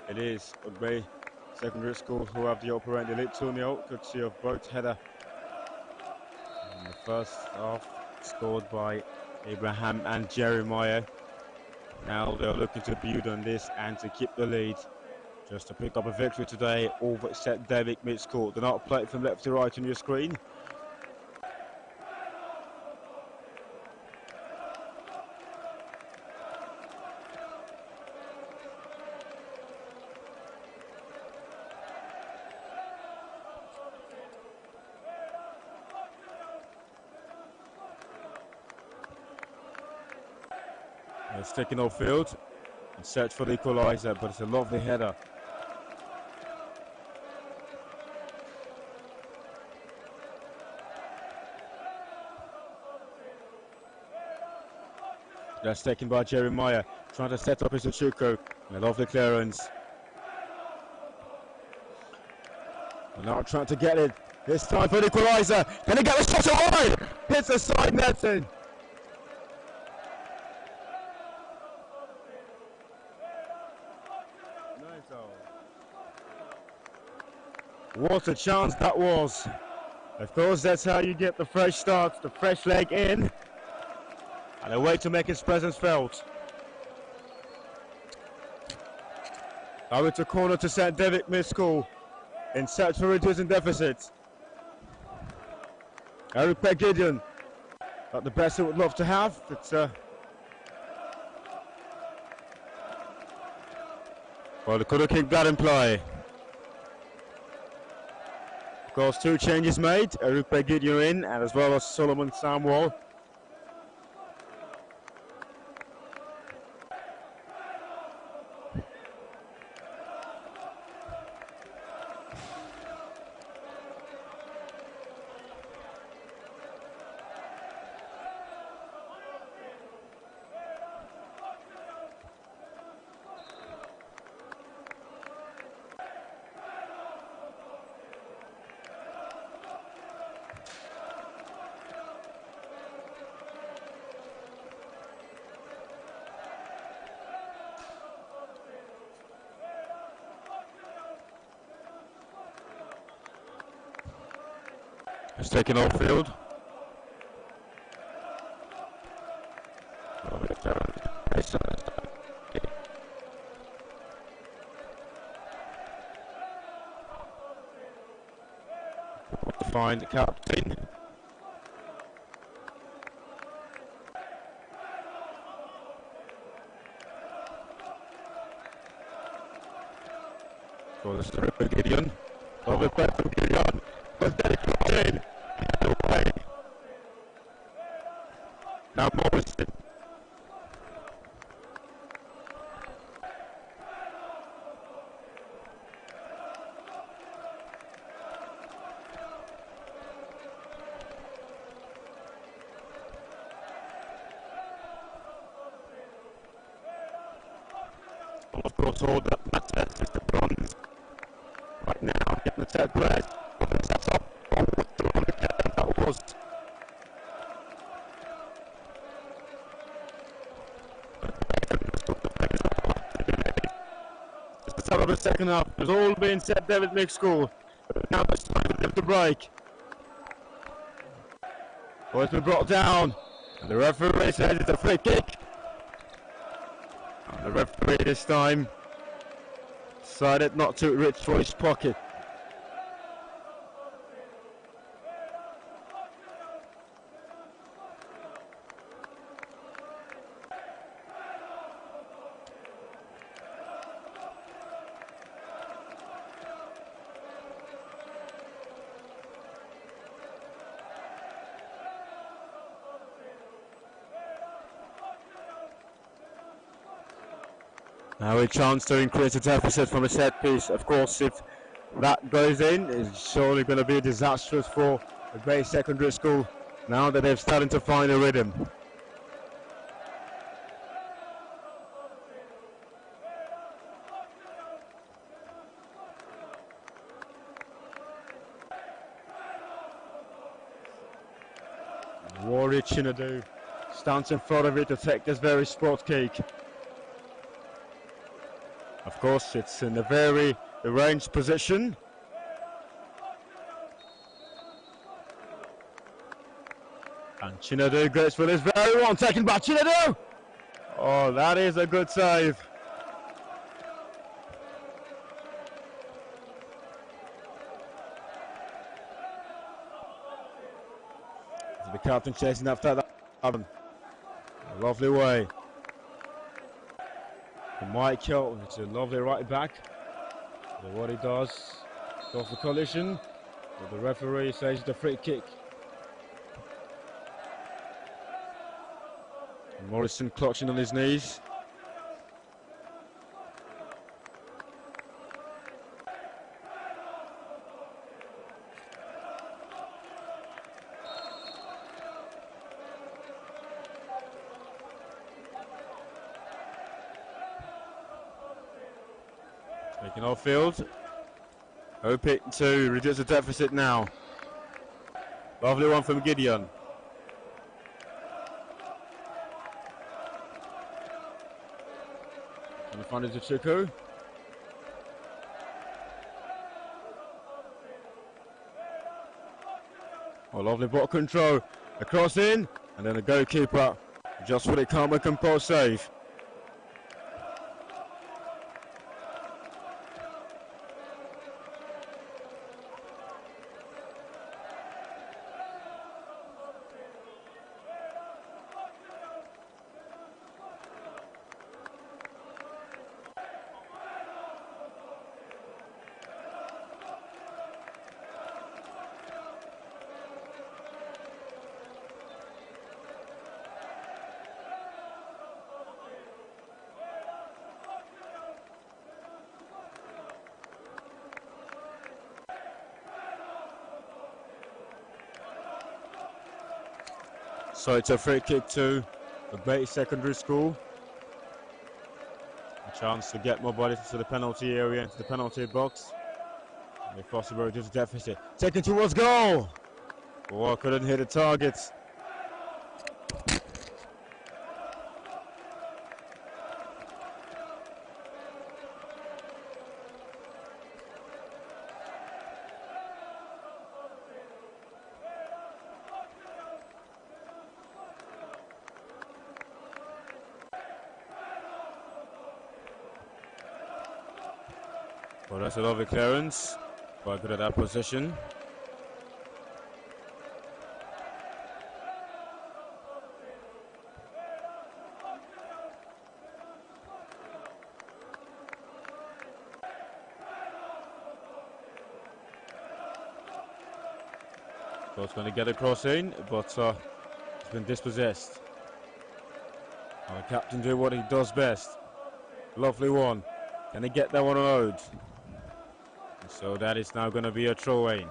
it is Ogbe Secondary School who have the upper end. They lead 2-0, courtesy of both header. In the first half, scored by Abraham and Jeremiah. Now they're looking to build on this and to keep the lead. Just to pick up a victory today over 𝗠𝗔𝗍𝗿𝘔 School. Do not play it from left to right on your screen. It's taken off field and search for the equaliser, but it's a lovely header. That's taken by Jeremiah, trying to set up his Uchuko. A lovely clearance. And now trying to get it. This time for the equaliser. Can he get the shot wide? Hits the side netting. What a chance that was. Of course, that's how you get the fresh start, the fresh leg in, and a way to make his presence felt. Now it's a corner to 𝗠𝗔𝗍𝗿𝘔 School in search for reducing deficit. Ogbe Gideon, not the best he would love to have, but well, they could have kicked that in play. Of course, two changes made, Ogbe Gideon in, and as well as Solomon Samuel. It's taken off field. To find the captain. So this is Ogbe Gideon. Lovely play from Gideon. But then it's in. Away. Now Morrison. Well, of course, all that matters is the bronze. Right now, getting the third place. That's up. Oh, what that was. Just the start of the second half. It's all been 𝗠𝗔𝗍𝗿𝘔 School. But now it's time for them to break. Oh, it's been brought down. And the referee says it's a free kick. And the referee this time decided not to reach for his pocket. Now a chance to increase the deficit from a set piece. Of course, if that goes in, it's surely going to be disastrous for Ogbe Secondary School now that they're starting to find a rhythm. Warrior Chinadu stands in front of it to take this very spot kick. Of course, it's in a very arranged position. And 𝗠𝗔𝗍 goes for this very one, taken by 𝗠𝗔𝗍. Oh, that is a good save. So the captain chasing after that. A lovely way. And Michael, it's a lovely right back. So what he does, goes for collision. But the referee says the free kick. And Morrison clutching on his knees. Taking off field. Hoping to reduce the deficit now. Lovely one from Gideon. Trying to find it to Chuku. Oh, lovely ball control. A cross in, and then the goalkeeper just for the calm and composed save. So it's a free kick to Ogbe Secondary School. A chance to get more bodies into the penalty area, into the penalty box. And if possible, reduce the deficit. Taken towards goal! Oh, couldn't hit the target. Well, that's a lovely clearance. Quite good at that position. So it's going to get a cross in, but it's been dispossessed. And the captain do what he does best. Lovely one. Can he get that one on road? So that is now going to be a throw-in.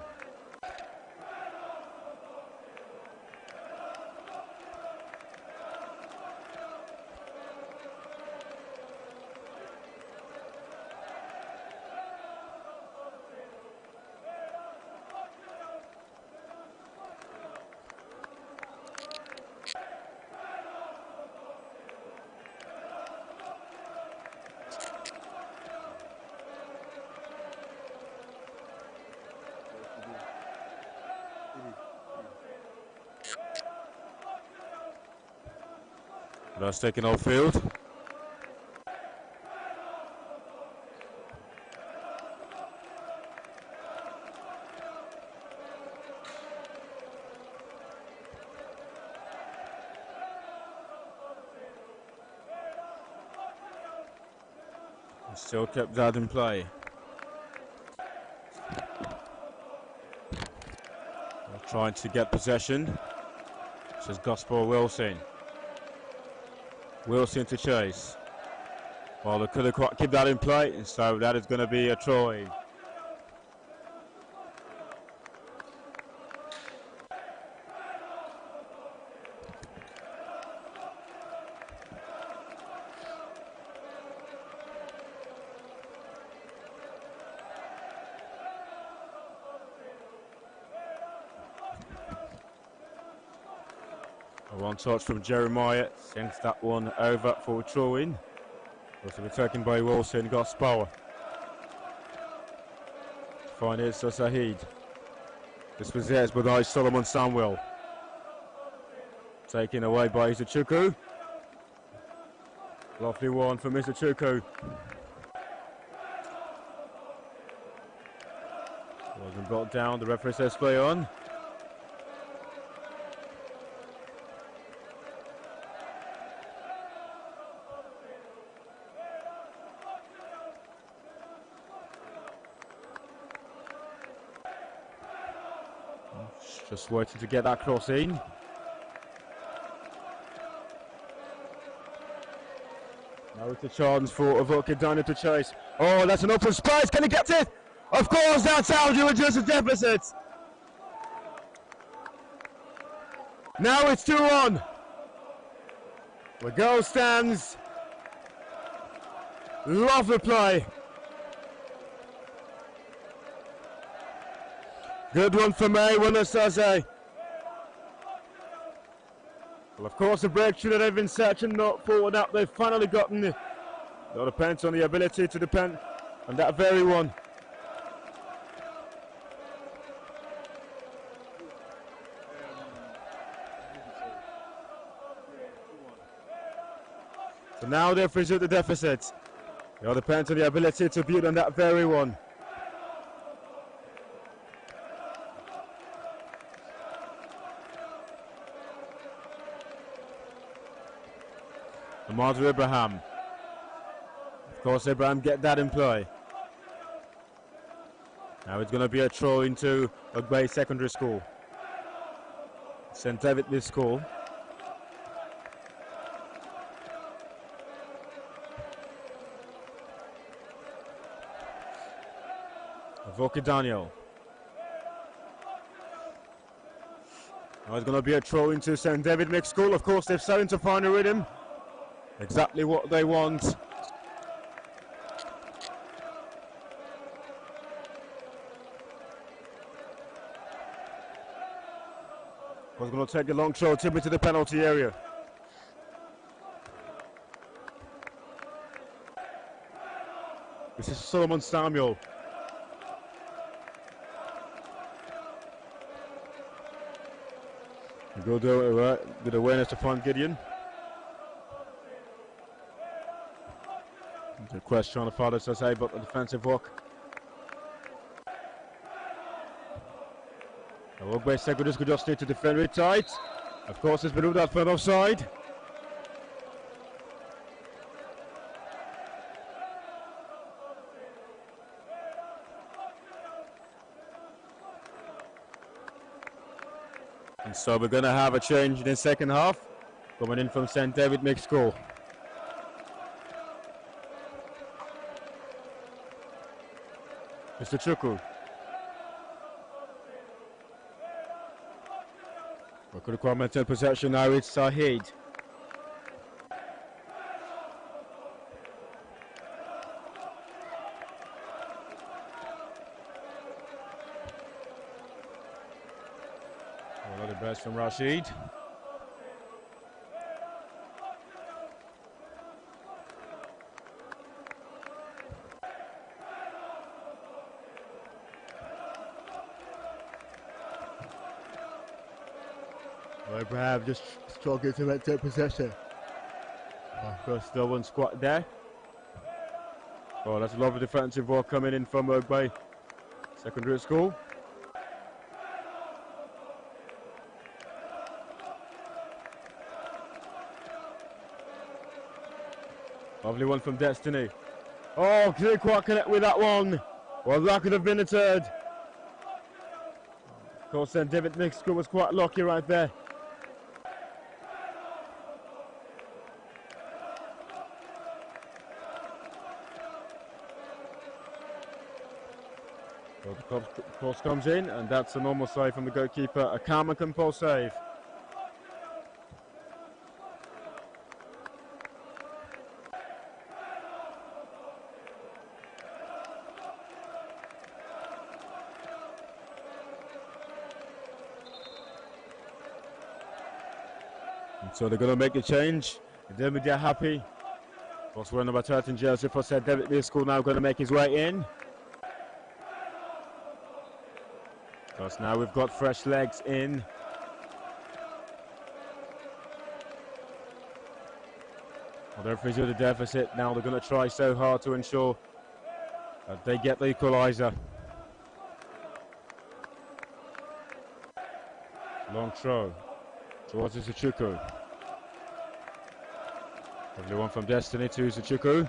That's taken off field. Still kept that in play. They're trying to get possession. This is Gospel Wilson. Wilson to chase. Well, they couldn't quite keep that in play, and so that is going to be a throw-in. A one touch from Jeremiah sends that one over for a throw-in. Also been taken by Wilson, got Spower. Find it, so 𝗠𝗛𝗿𝘔. This was theirs, but now Solomon Samuel. Taken away by 𝗠𝗔𝗧𝗖𝗛𝘿𝘼𝑔. Lovely one for 𝗠𝗔𝗧𝗖𝗛𝘿𝑖𝑔. Wasn't brought down, the referee says play on. Just waiting to get that cross in. Now it's a chance for Ogbe to chase. Oh, that's an open space. Can he get it? Of course, that's how you adjust the deficit. Now it's 2-1. The goal stands. Lovely play. Good one for May, one of 𝗠𝗔𝗧𝗖𝗛𝘏. Well, of course, the breakthrough that they've been searching for, that they've finally gotten. It all depends on the ability to depend on that very one. So now they've resumed the deficit. It all depends on the ability to build on that very one. Martin Abraham. Of course, Abraham get that in play. Now it's going to be a throw into Ogbe Secondary School. St. David this school. Voki Daniel. Now it's going to be a throw into St. David Mixed School. Of course, they're starting to find a rhythm. Exactly what they want. Was going to take a long throw tip into the penalty area. This is Solomon Samuel. Good awareness to find Gideon. The question on the father says, hey, but the defensive work. Ogbe Secondary School just need to defend it tight. Of course, it's been ruled out for an offside. And so we're going to have a change in the second half. Coming in from St. David Mixed School. 𝗠𝗔𝗧𝗖𝗛𝘏𝘔. We could acquire maintain possession now, it's 𝗠𝗏𝗿𝘔. Well, the best from Rashid. Abraham just struggling to maintain possession. Of course, no one squat there. Oh, that's a lovely defensive work coming in from Ogbe Secondary School. Lovely one from Destiny. Oh, didn't quite connect with that one. Well, that could have been a third. Of course, then David Mixed School was quite lucky right there. So the cross comes in, and that's a normal save from the goalkeeper. A calm and composed save. And so they're going to make a change. Ogbemudia happy. What's wearing number 13 jersey for St. David Middle School now going to make his way in. Because now we've got fresh legs in. Well, they're referees with the deficit. Now they're going to try so hard to ensure that they get the equaliser. Long throw towards 𝗠𝗔𝗧𝗖𝗛𝘿𝘼𝙔. Lovely one from Destiny to 𝗠𝗔𝗧𝗖𝗛𝗿.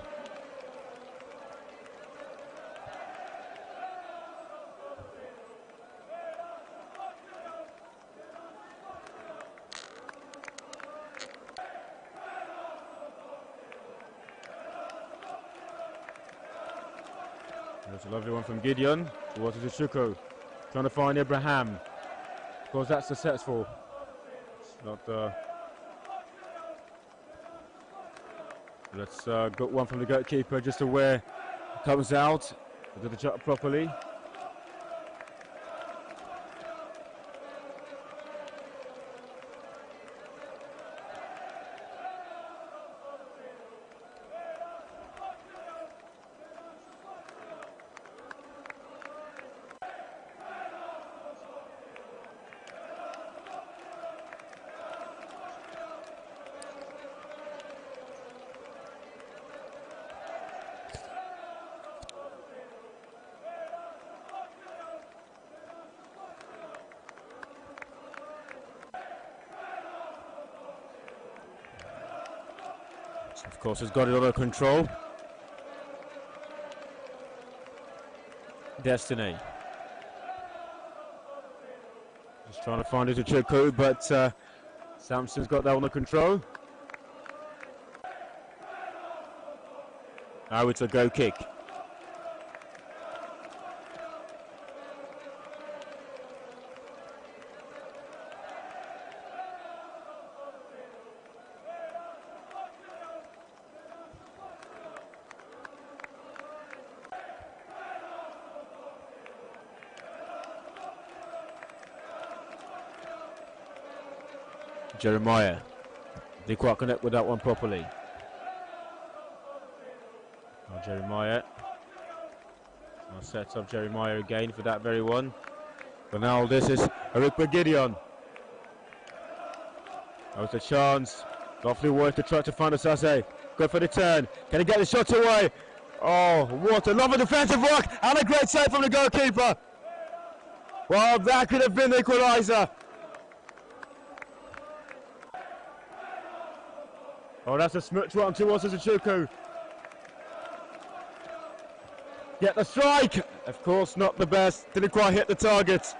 There's a lovely one from Gideon towards 𝗠𝗔𝗧𝗖𝗛𝗿. Trying to find Abraham. Of course, that's successful. It's not let's got one from the goalkeeper just to where it comes out. Did the job properly. Of course, has got it under control. Destiny. Just trying to find 𝗠𝗔𝗧𝗖𝗛𝗿, but Samson's got that under control. Now it's a go kick. Jeremiah, they quite connect with that one properly. Now Jeremiah, now sets up Jeremiah again for that very one. But now this is Ogbe Gideon. That was a chance. Lovely work to try to find 𝗠𝗔𝗧𝗖𝗛𝗿. Go for the turn. Can he get the shot away? Oh, what a lovely defensive work and a great save from the goalkeeper. Well, that could have been the equaliser. Oh, that's a smooch one towards 𝗠𝗔𝗧𝗖𝗛𝗿. Get the strike! Of course, not the best. Didn't quite hit the target.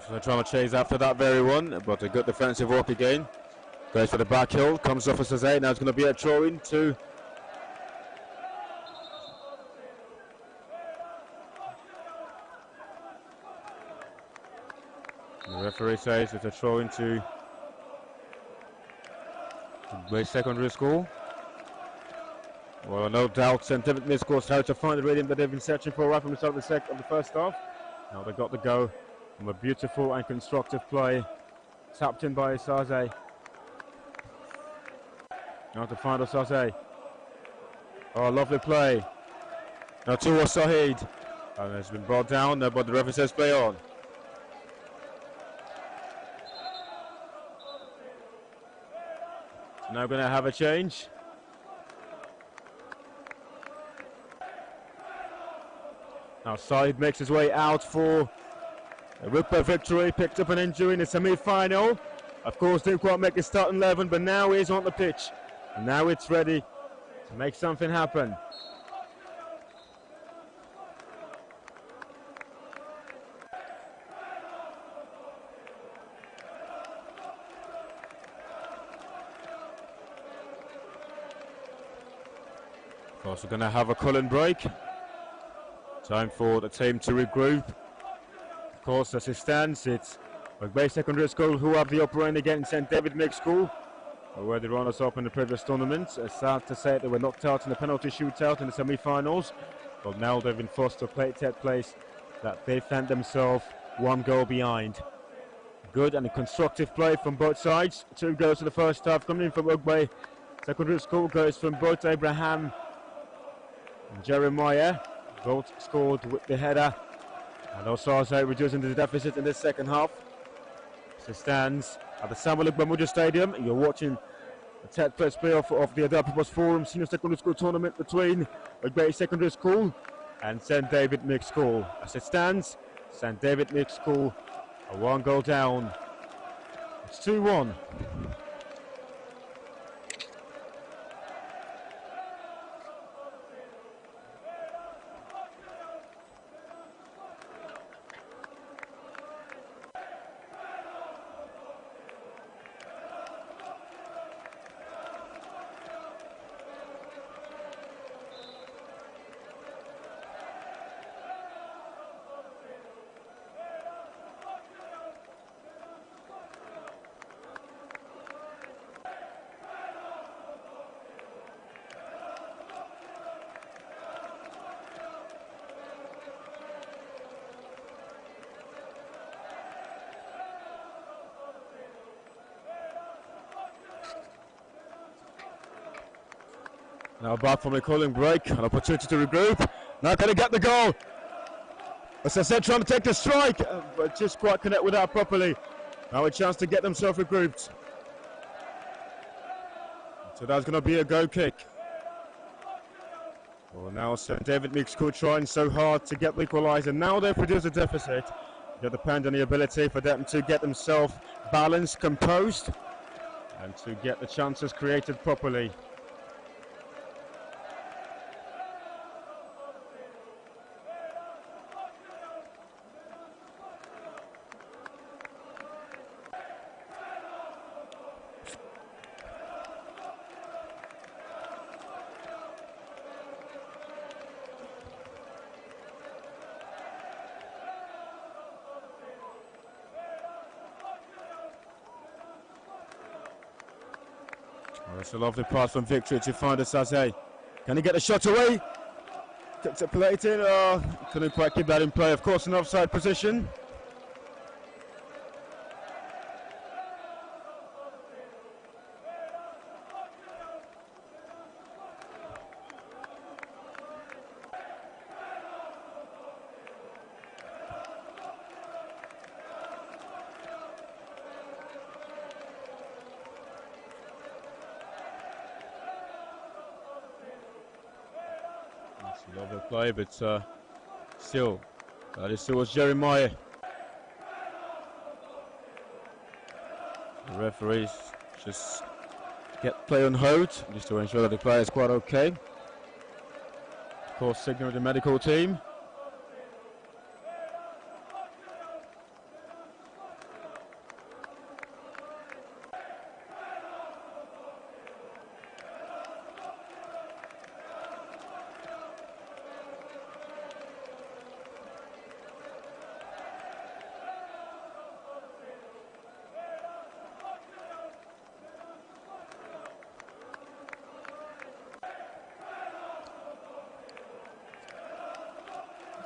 So they're trying to chase after that very one, but a good defensive work again. Goes for the back heel, comes off for 𝗠𝗔𝗧𝗖𝗛𝗿. Now it's going to be a throw-in to the referee says it's a throw-in to Ogbe Secondary School. Well, no doubt St. David Middle School how to find the rhythm that they've been searching for right from the start of the first half. Now they got the go from a beautiful and constructive play, tapped in by 𝗠𝗔𝗧𝗖𝗛𝗿. Now to find 𝗠𝗔𝗧𝗖𝗏. Oh, lovely play. Now towards Saheed. And it's been brought down, but the referee says play on. So now going to have a change. Now Saheed makes his way out for a Ogbe victory, picked up an injury in the semi-final. Of course, didn't quite make the starting 11, but now he's on the pitch. And now it's ready to make something happen. course, we're going to have a cooling break. Time for the team to regroup. Of course, as it stands, it's Ogbe Secondary School who have the upper end against St. David Mixed School, who were the runners-up in the previous tournament. It's sad to say they were knocked out in the penalty shootout in the semi-finals, but now they've been forced to play 10th place, that they found themselves one goal behind. Good and a constructive play from both sides. 2 goals in the first half coming in from Ogbe Secondary School. Goes from both Abraham and Jeremiah. Both scored with the header. And 𝗠𝗔𝗧𝗖𝗛𝘿𝘼 reducing the deficit in the second half. As it stands at the Ogbemudia Stadium, you're watching the 10th place playoff of the Adult People's Forum Senior Secondary School Tournament between Ogbe Secondary School and St. David Mixed School. As it stands, St. David Mixed School are 1 goal down. It's 2-1. Now back from the cooling break, an opportunity to regroup. Now can they get the goal? As I said, trying to take the strike, but just quite connect with that properly. Now a chance to get themselves regrouped. So that's going to be a goal kick. Well, now St. David Mixed School trying so hard to get the equaliser. Now they've produced a deficit. It'll depend on the ability for them to get themselves balanced, composed, and to get the chances created properly. Oh, it's a lovely pass from Victory to find 𝗠𝗔𝗧𝗖𝗛𝘼. Can he get the shot away? Gets it played in. Couldn't quite keep that in play. Of course, an offside position. Lovely play, but still, it still was Jeremiah. The referees just get play on hold, just to ensure that the player is quite okay. Of course, signal the medical team.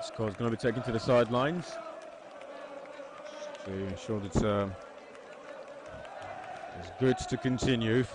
Score is going to be taken to the sidelines to ensure that it's good to continue.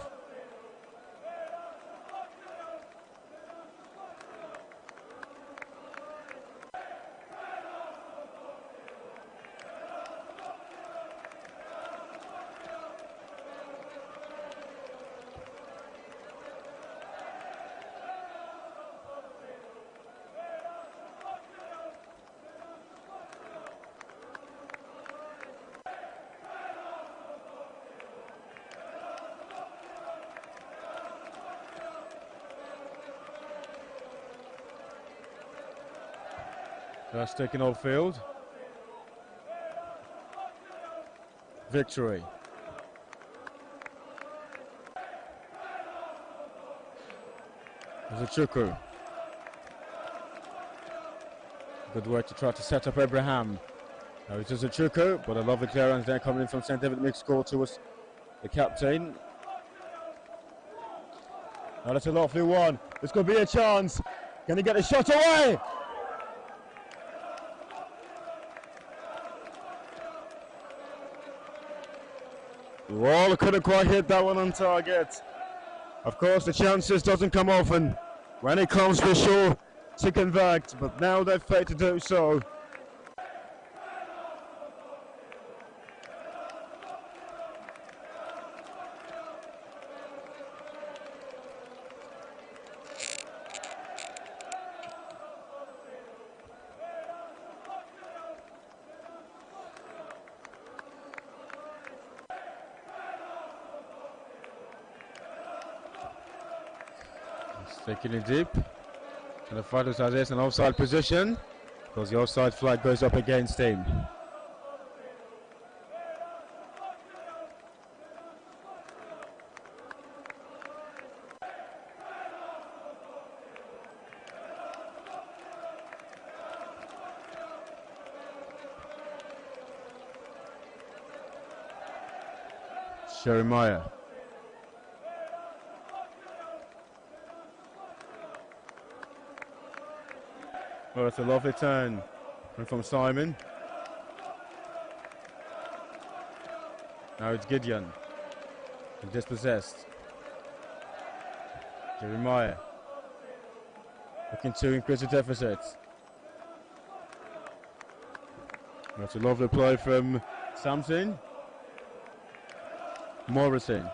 That's taken off field. Victory. There's a Chukwu. Good work to try to set up Abraham. Now it is a Chuku, but a lovely clearance there coming in from St. David mixed score towards the captain. Now that's a lovely one. This could be a chance. Can he get the shot away? Well, couldn't quite hit that one on target. Of course, the chances doesn't come often. When it comes, for sure to convert, but now they've failed to do so. Taking it deep, and the fighter has this an offside position because the offside flag goes up against him. Jeremiah. Well, it's a lovely turn from Simon. Now it's Gideon. Dispossessed. Jeremiah. Looking to increase the deficit. That's a lovely play from Samson. Morrison.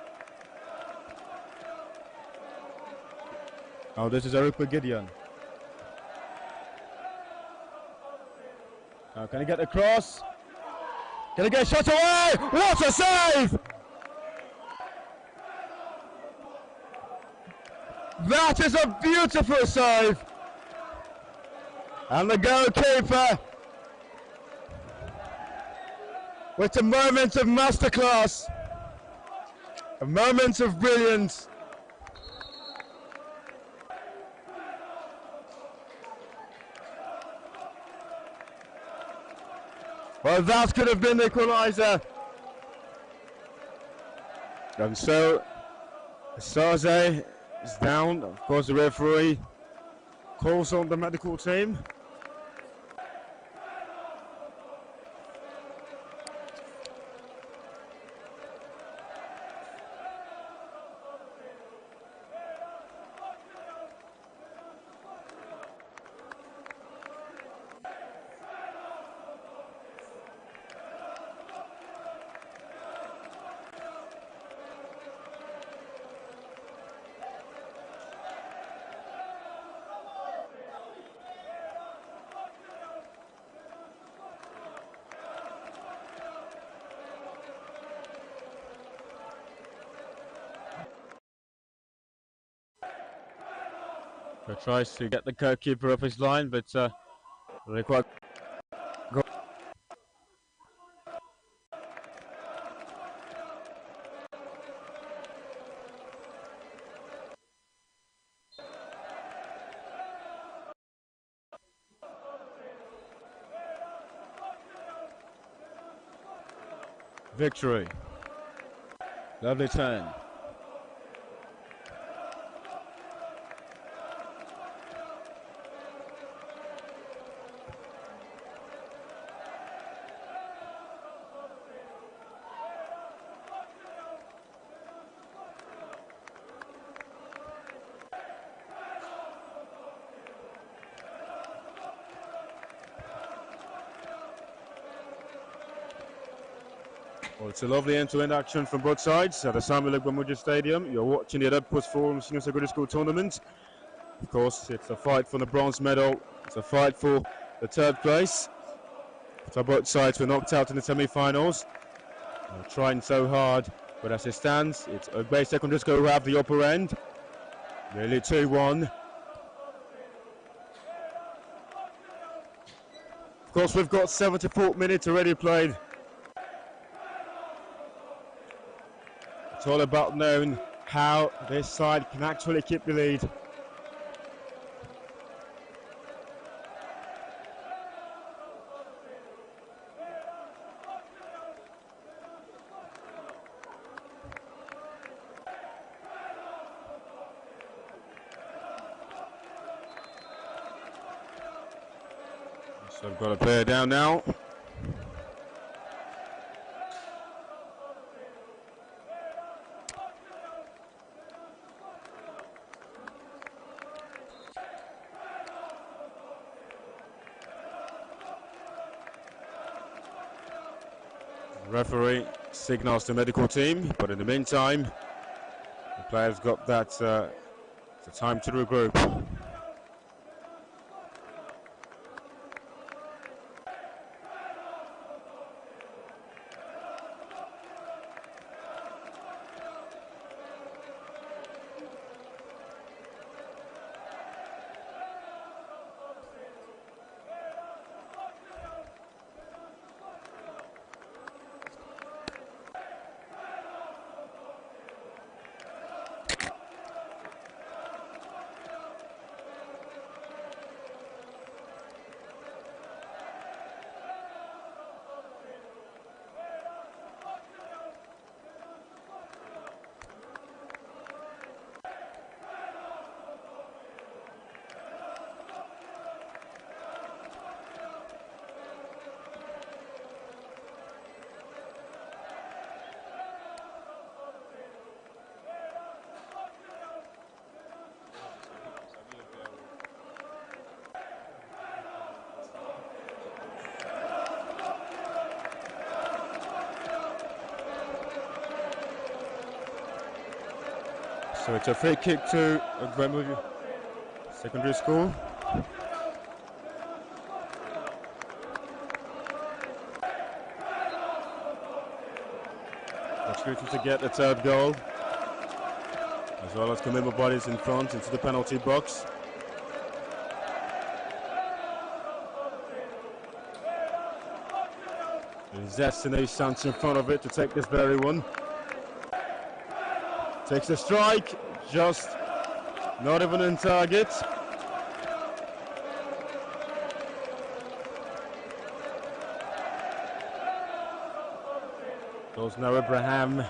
Oh, this is Eric with Gideon. Now can he get the cross? Can he get a shot away? What a save! That is a beautiful save. And the goalkeeper with a moment of masterclass, a moment of brilliance. Well, that could have been the equaliser. And so, 𝗠𝗔𝗖𝗛𝗿 is down. Of course, the referee calls on the medical team. He tries to get the goalkeeper up his line, but they quite go. Victory. Lovely turn. Well, it's a lovely end-to-end action from both sides at the Ogbemudia Stadium. You're watching the Edinburgh Forum Senior Secondary School Tournament. Of course, it's a fight for the bronze medal. It's a fight for the third place. So both sides were knocked out in the semi-finals. They're trying so hard, but as it stands, it's Ogbe Secondary School who have the upper end. Nearly 2-1. Of course, we've got 74 minutes already played. It's all about knowing how this side can actually keep the lead. So I've got a player down now. Referee signals the medical team, but in the meantime, the players got that the time to regroup. So it's a free kick to Ogbemudia Secondary School. Opportunity to get the third goal, as well as commitment bodies in front into the penalty box. Destiny stands in front of it to take this very one. Takes a strike, just not even in target. Goes now Abraham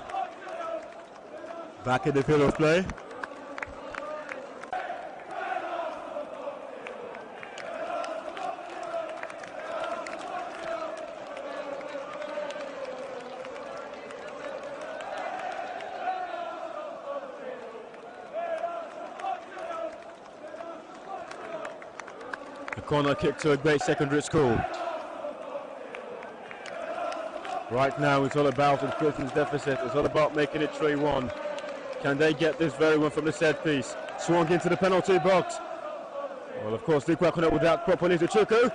back in the field of play. A corner kick to Ogbe Secondary School. Right now it's all about increasing deficit. It's all about making it 3-1. Can they get this very one from the set piece? Swung into the penalty box. Well, of course, Luke Wakonet without properly to Chuku.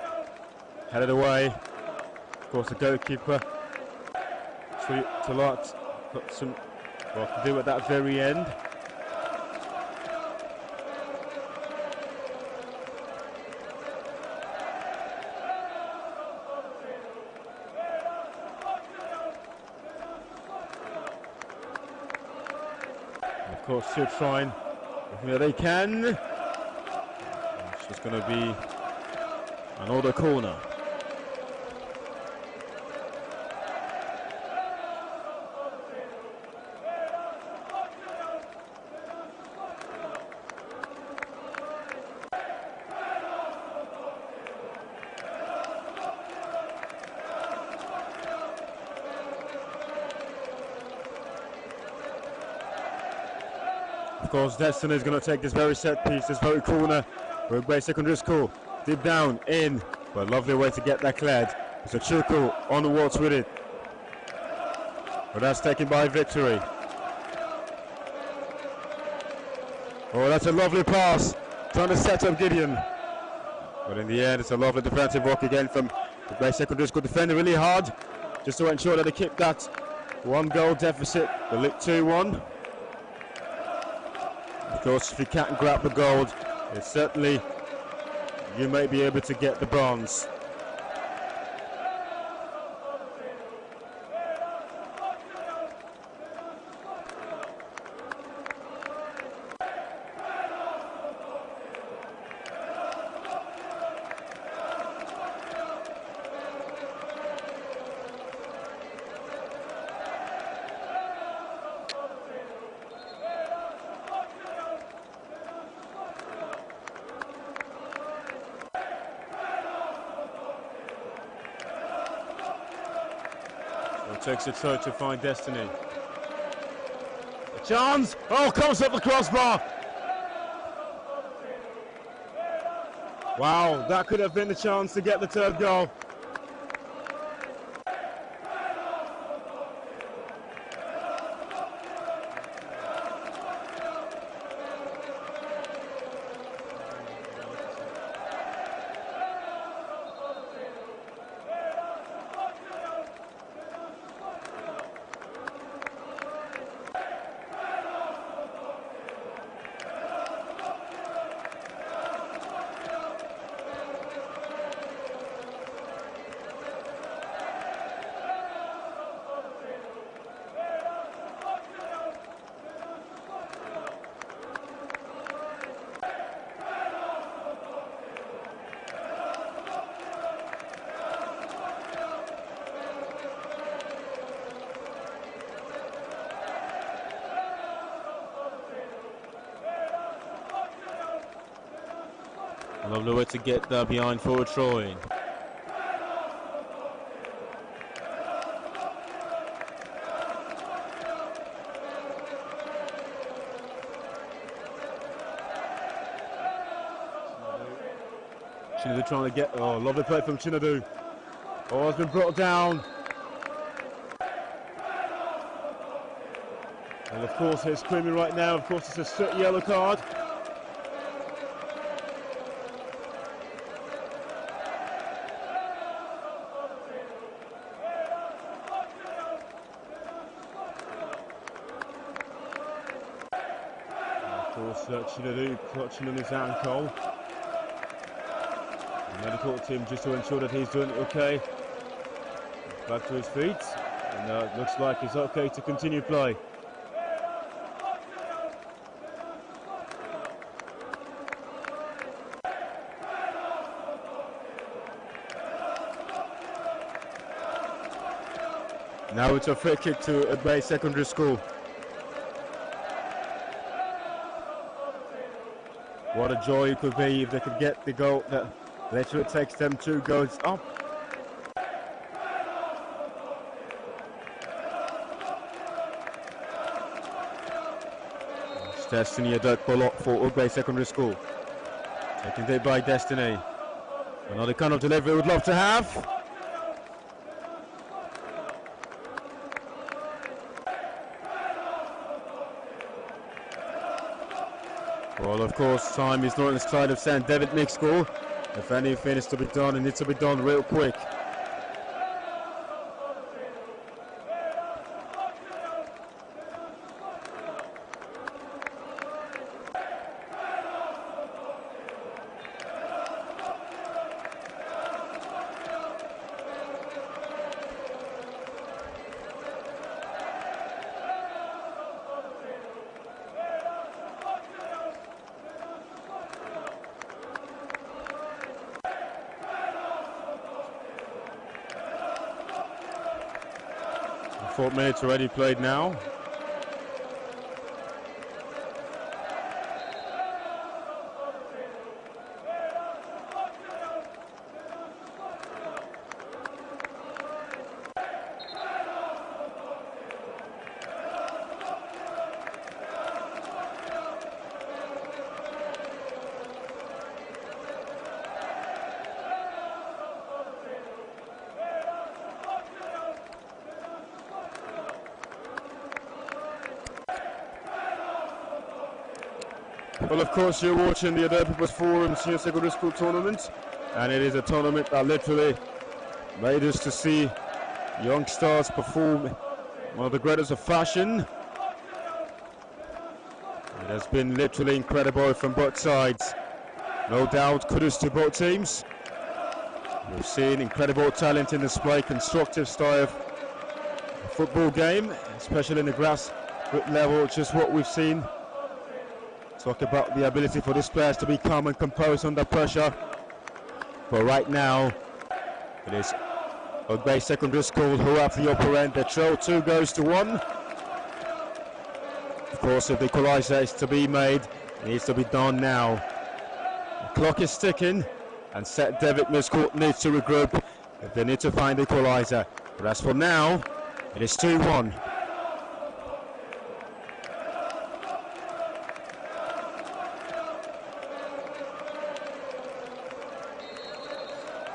Headed away. Of course, the goalkeeper Talat got some work to do at that very end. Of course, should try and where they can. It's just going to be another corner. Of course, Destiny is going to take this very set piece, this very corner. Ogbe Secondary School, deep down, in, but a lovely way to get that cleared. It's a Chuku on the walls with it. But that's taken by Victory. Oh, that's a lovely pass, trying to set up Gideon. But in the end, it's a lovely defensive work again from Ogbe Secondary School, defending really hard, just to ensure that they keep that one goal deficit, the league 2-1. Of course, if you can't grab the gold, it's certainly you may be able to get the bronze. takes a toe to find Destiny. A chance! Oh, comes up the crossbar! Wow, that could have been the chance to get the third goal. A lovely way to get that behind forward throwing. Chinadu trying to get, oh, lovely play from Chinadu. Oh, has been brought down. And of course, he's screaming right now. Of course, it's a straight yellow card. Of course, Chinadu clutching on his ankle. The medical team just to ensure that he's doing okay. Back to his feet, and it looks like he's okay to continue play. Now it's a free kick to Ogbe Secondary School. What a joy it could be if they could get the goal that literally takes them 2 goals up. It's Destiny, a dirt ball up for Ogbe Secondary School. Taken there by Destiny. Another kind of delivery we would love to have. Well, of course, time is not on the side of St. David Mixed School. If anything is to be done, it needs to be done real quick. The 4 minutes already played now. Well, of course, you're watching the Ogbe Forum Senior Secondary School Tournament, and it is a tournament that literally made us to see young stars perform one of the greatest of fashion. It has been literally incredible from both sides. No doubt, kudos to both teams. We've seen incredible talent in display, constructive style of football game, especially in the grassroots level, just what we've seen. Talk about the ability for these players to be calm and composed under pressure. But right now, it is Ogbe Secondary School who have the upper end. They trail 2 goals to 1. Of course, if the equaliser is to be made, it needs to be done now. The clock is ticking, and St. David Middle School needs to regroup if they need to find the equaliser. But as for now, It is 2-1.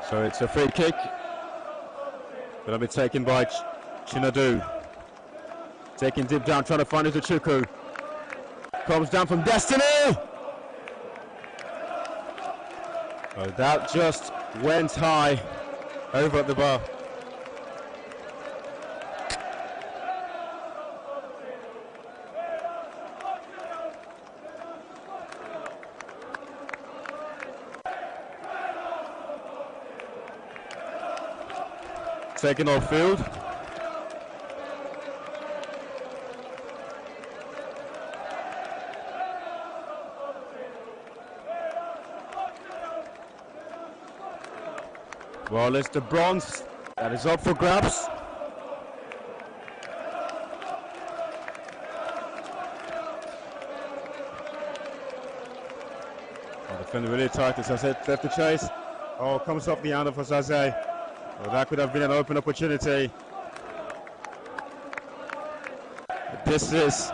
So it's a free kick. Gonna be taken by 𝗠𝗔𝗧𝗖𝗛𝘿𝘼. Taking deep down, trying to find 𝗠𝗔𝗧𝗖𝗛𝘿𝘼. Comes down from Destiny! Oh, that just went high over at the bar. Taken off field. Well, it's the bronze that is up for grabs. Oh, defender really tight, as I said, left the chase. Oh, comes off the handle for 𝗠𝗔𝗧𝗖𝗛𝘿𝘼. Well, that could have been an open opportunity. This is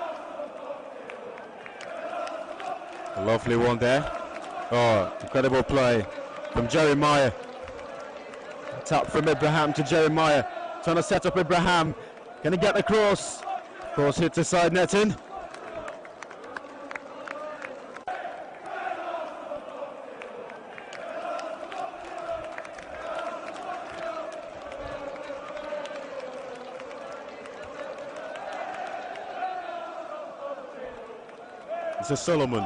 a lovely one there. Oh, incredible play from Jeremiah. Tap from Ibrahim to Jeremiah. Trying to set up Ibrahim. Can he get the cross? Of course, hit the side netting. It's a Solomon.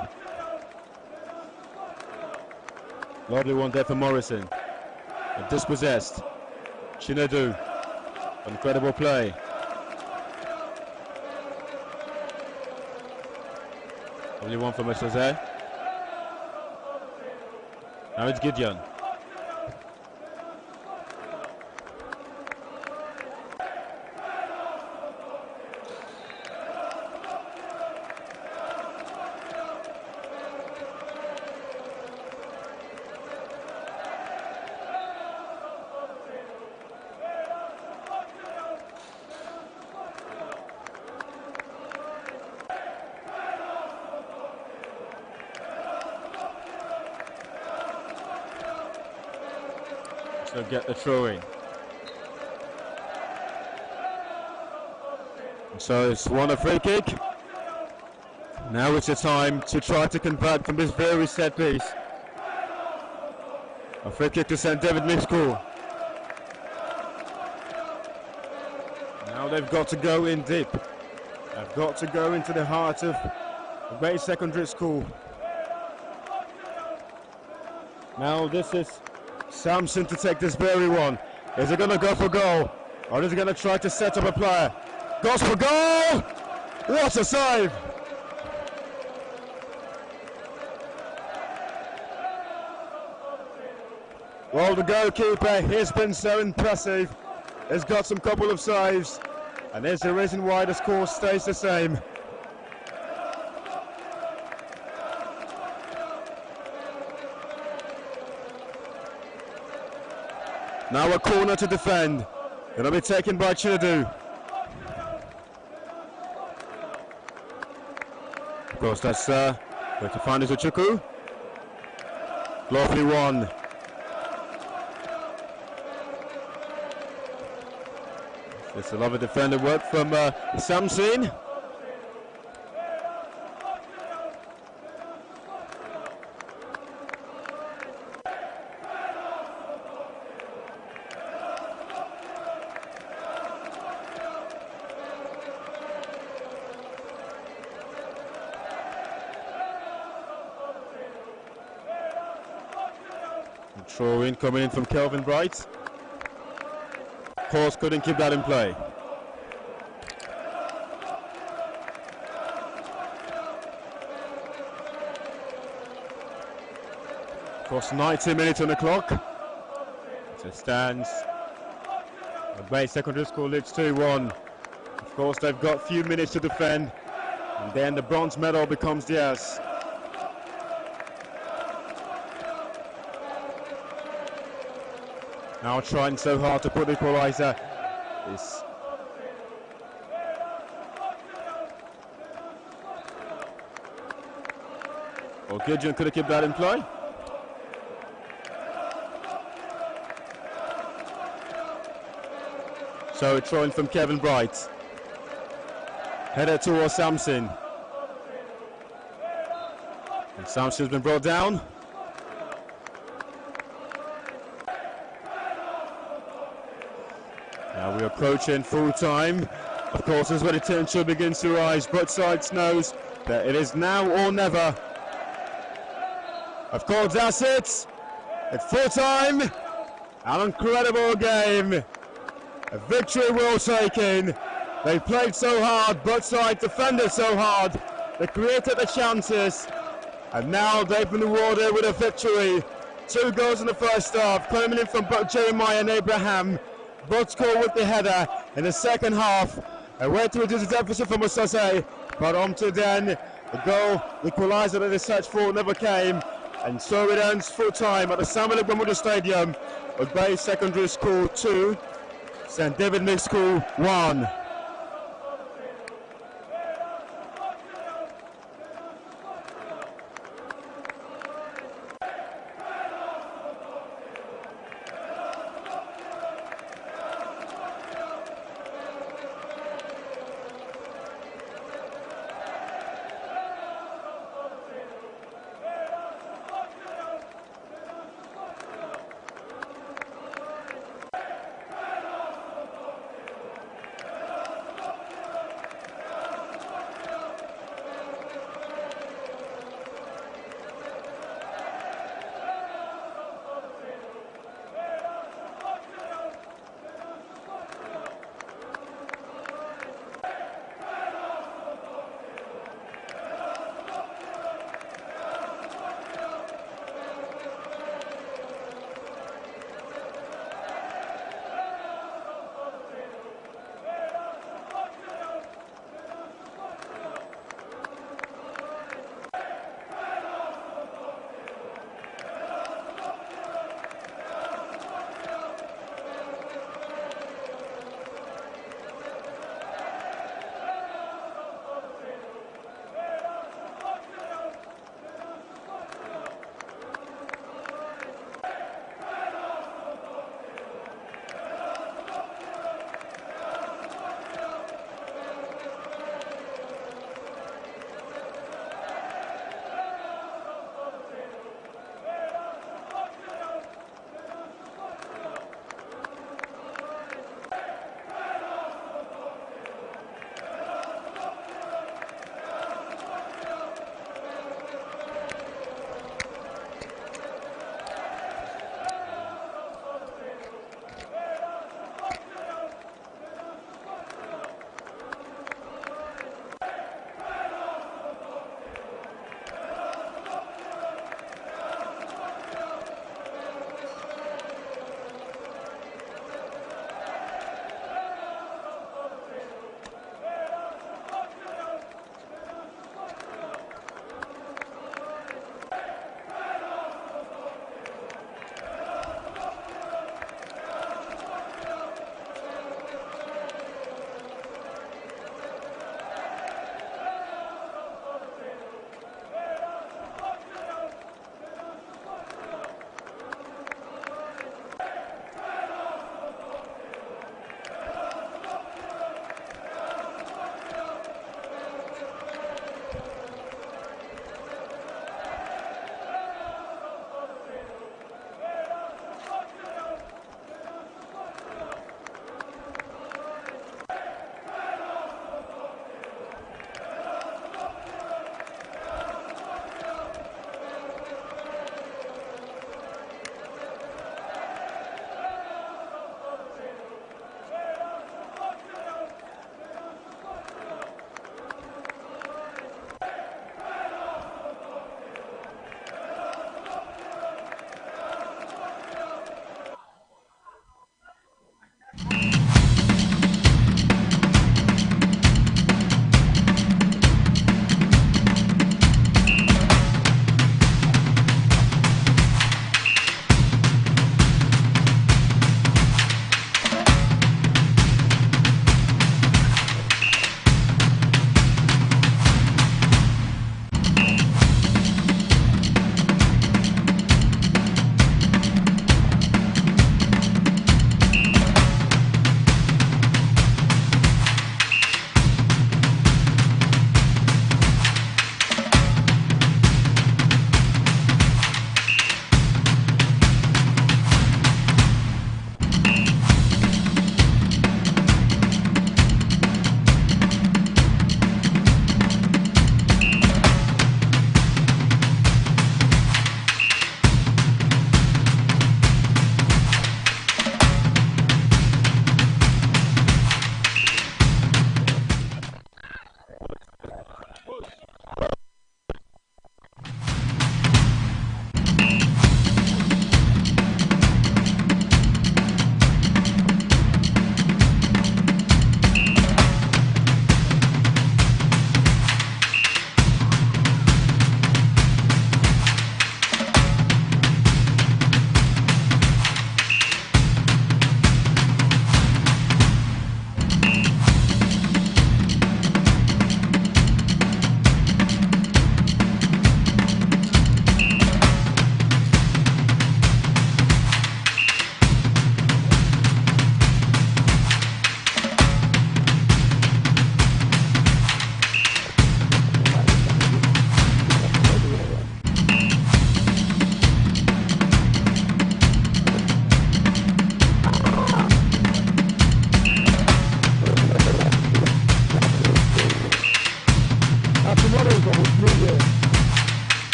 Lovely one there for Morrison. Dispossessed. 𝗠𝗔𝗧𝗖𝗛𝘍. Incredible play. Only one for 𝗠𝗔𝗧𝗖𝗛𝘍. Now it's Gideon. So get the throw in. So it's won a free kick. Now it's the time to try to convert from this very set piece. A free kick to St. David Mixed School. Now they've got to go in deep. They've got to go into the heart of Ogbe Secondary School. Now this is Samson to take this very one. Is he going to go for goal? Or is he going to try to set up a player? Goes for goal! What a save! Well, the goalkeeper has been so impressive. He's got some couple of saves. And there's the reason why the score stays the same. Now a corner to defend. It'll be taken by 𝗠𝗔𝗧𝗖𝗛𝘍. Of course, that's where to find 𝗠𝗔𝗧𝗖𝗛𝘍. Lovely one. It's a lovely defender work from Samson. Throw in coming in from Kelvin Bright. Horse couldn't keep that in play. Of course, 90 minutes on the clock. As it stands, Ogbe Secondary School leads 2-1. Of course, they've got a few minutes to defend, and then the bronze medal becomes theirs. Now trying so hard to put the equaliser is Well, Gideon could have kept that in play. So a throw-in from Kevin Bright. Header towards Samson. And Samson's been brought down. Now we're approaching full time. Of course, this is where the tension begins to rise. Both sides knows that it is now or never. Of course, that's it. At full time, an incredible game. A victory well taken. They played so hard, both sides defended so hard. They created the chances. And now they've been rewarded with a victory. 2 goals in the first half, coming in from both Jeremiah and Abraham. Both scored with the header in the second half. A way to reduce the deficit from Osase. But on to then, the goal, the equaliser that they searched for never came. And so it ends full time at the Ogbemudia Stadium. Ogbe Secondary School 2, St. David Mixed School 1.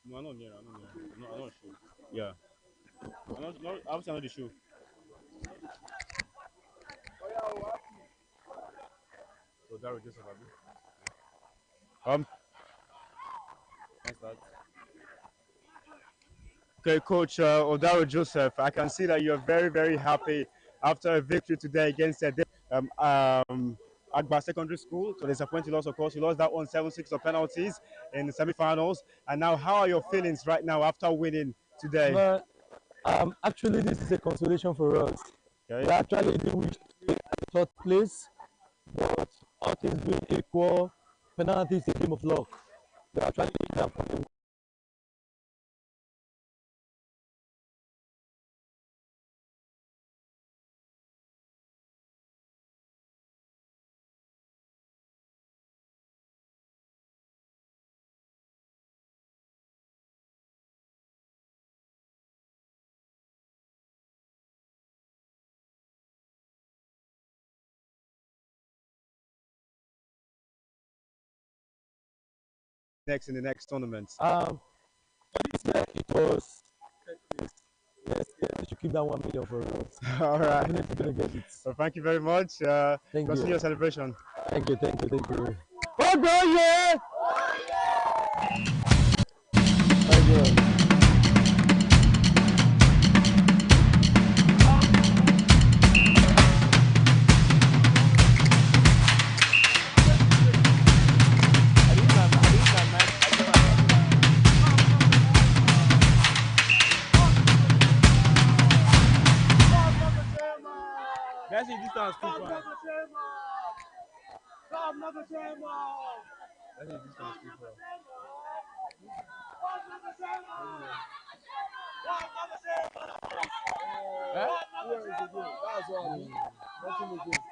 No, I'm not near. I'm not near. I'm not sure. Yeah. I'm not. Not. Obviously, I'm not the show. So that reduces that. Okay, Coach Odaro Joseph, I can see that you're very, very happy after a victory today against Agba Secondary School. So disappointing loss, of course. You lost that one 7-6 of penalties in the semi-finals. And now, how are your feelings right now after winning today? But actually, this is a consolation for us. Okay. We actually did wish to be at the third place, but all things being equal, penalty is a game of luck. We actually did that for the Next in the next tournament. for this year it was third place. Yes, we should keep that 1 million for us. All I'm right. definitely gonna get it. Well, thank you very much. Thank Continue you. your celebration. Thank you, thank you, thank you. Ogbe! Thank you. That's it. Distance too far. That's it. Distance too far. Eh? That's all. Nothing again.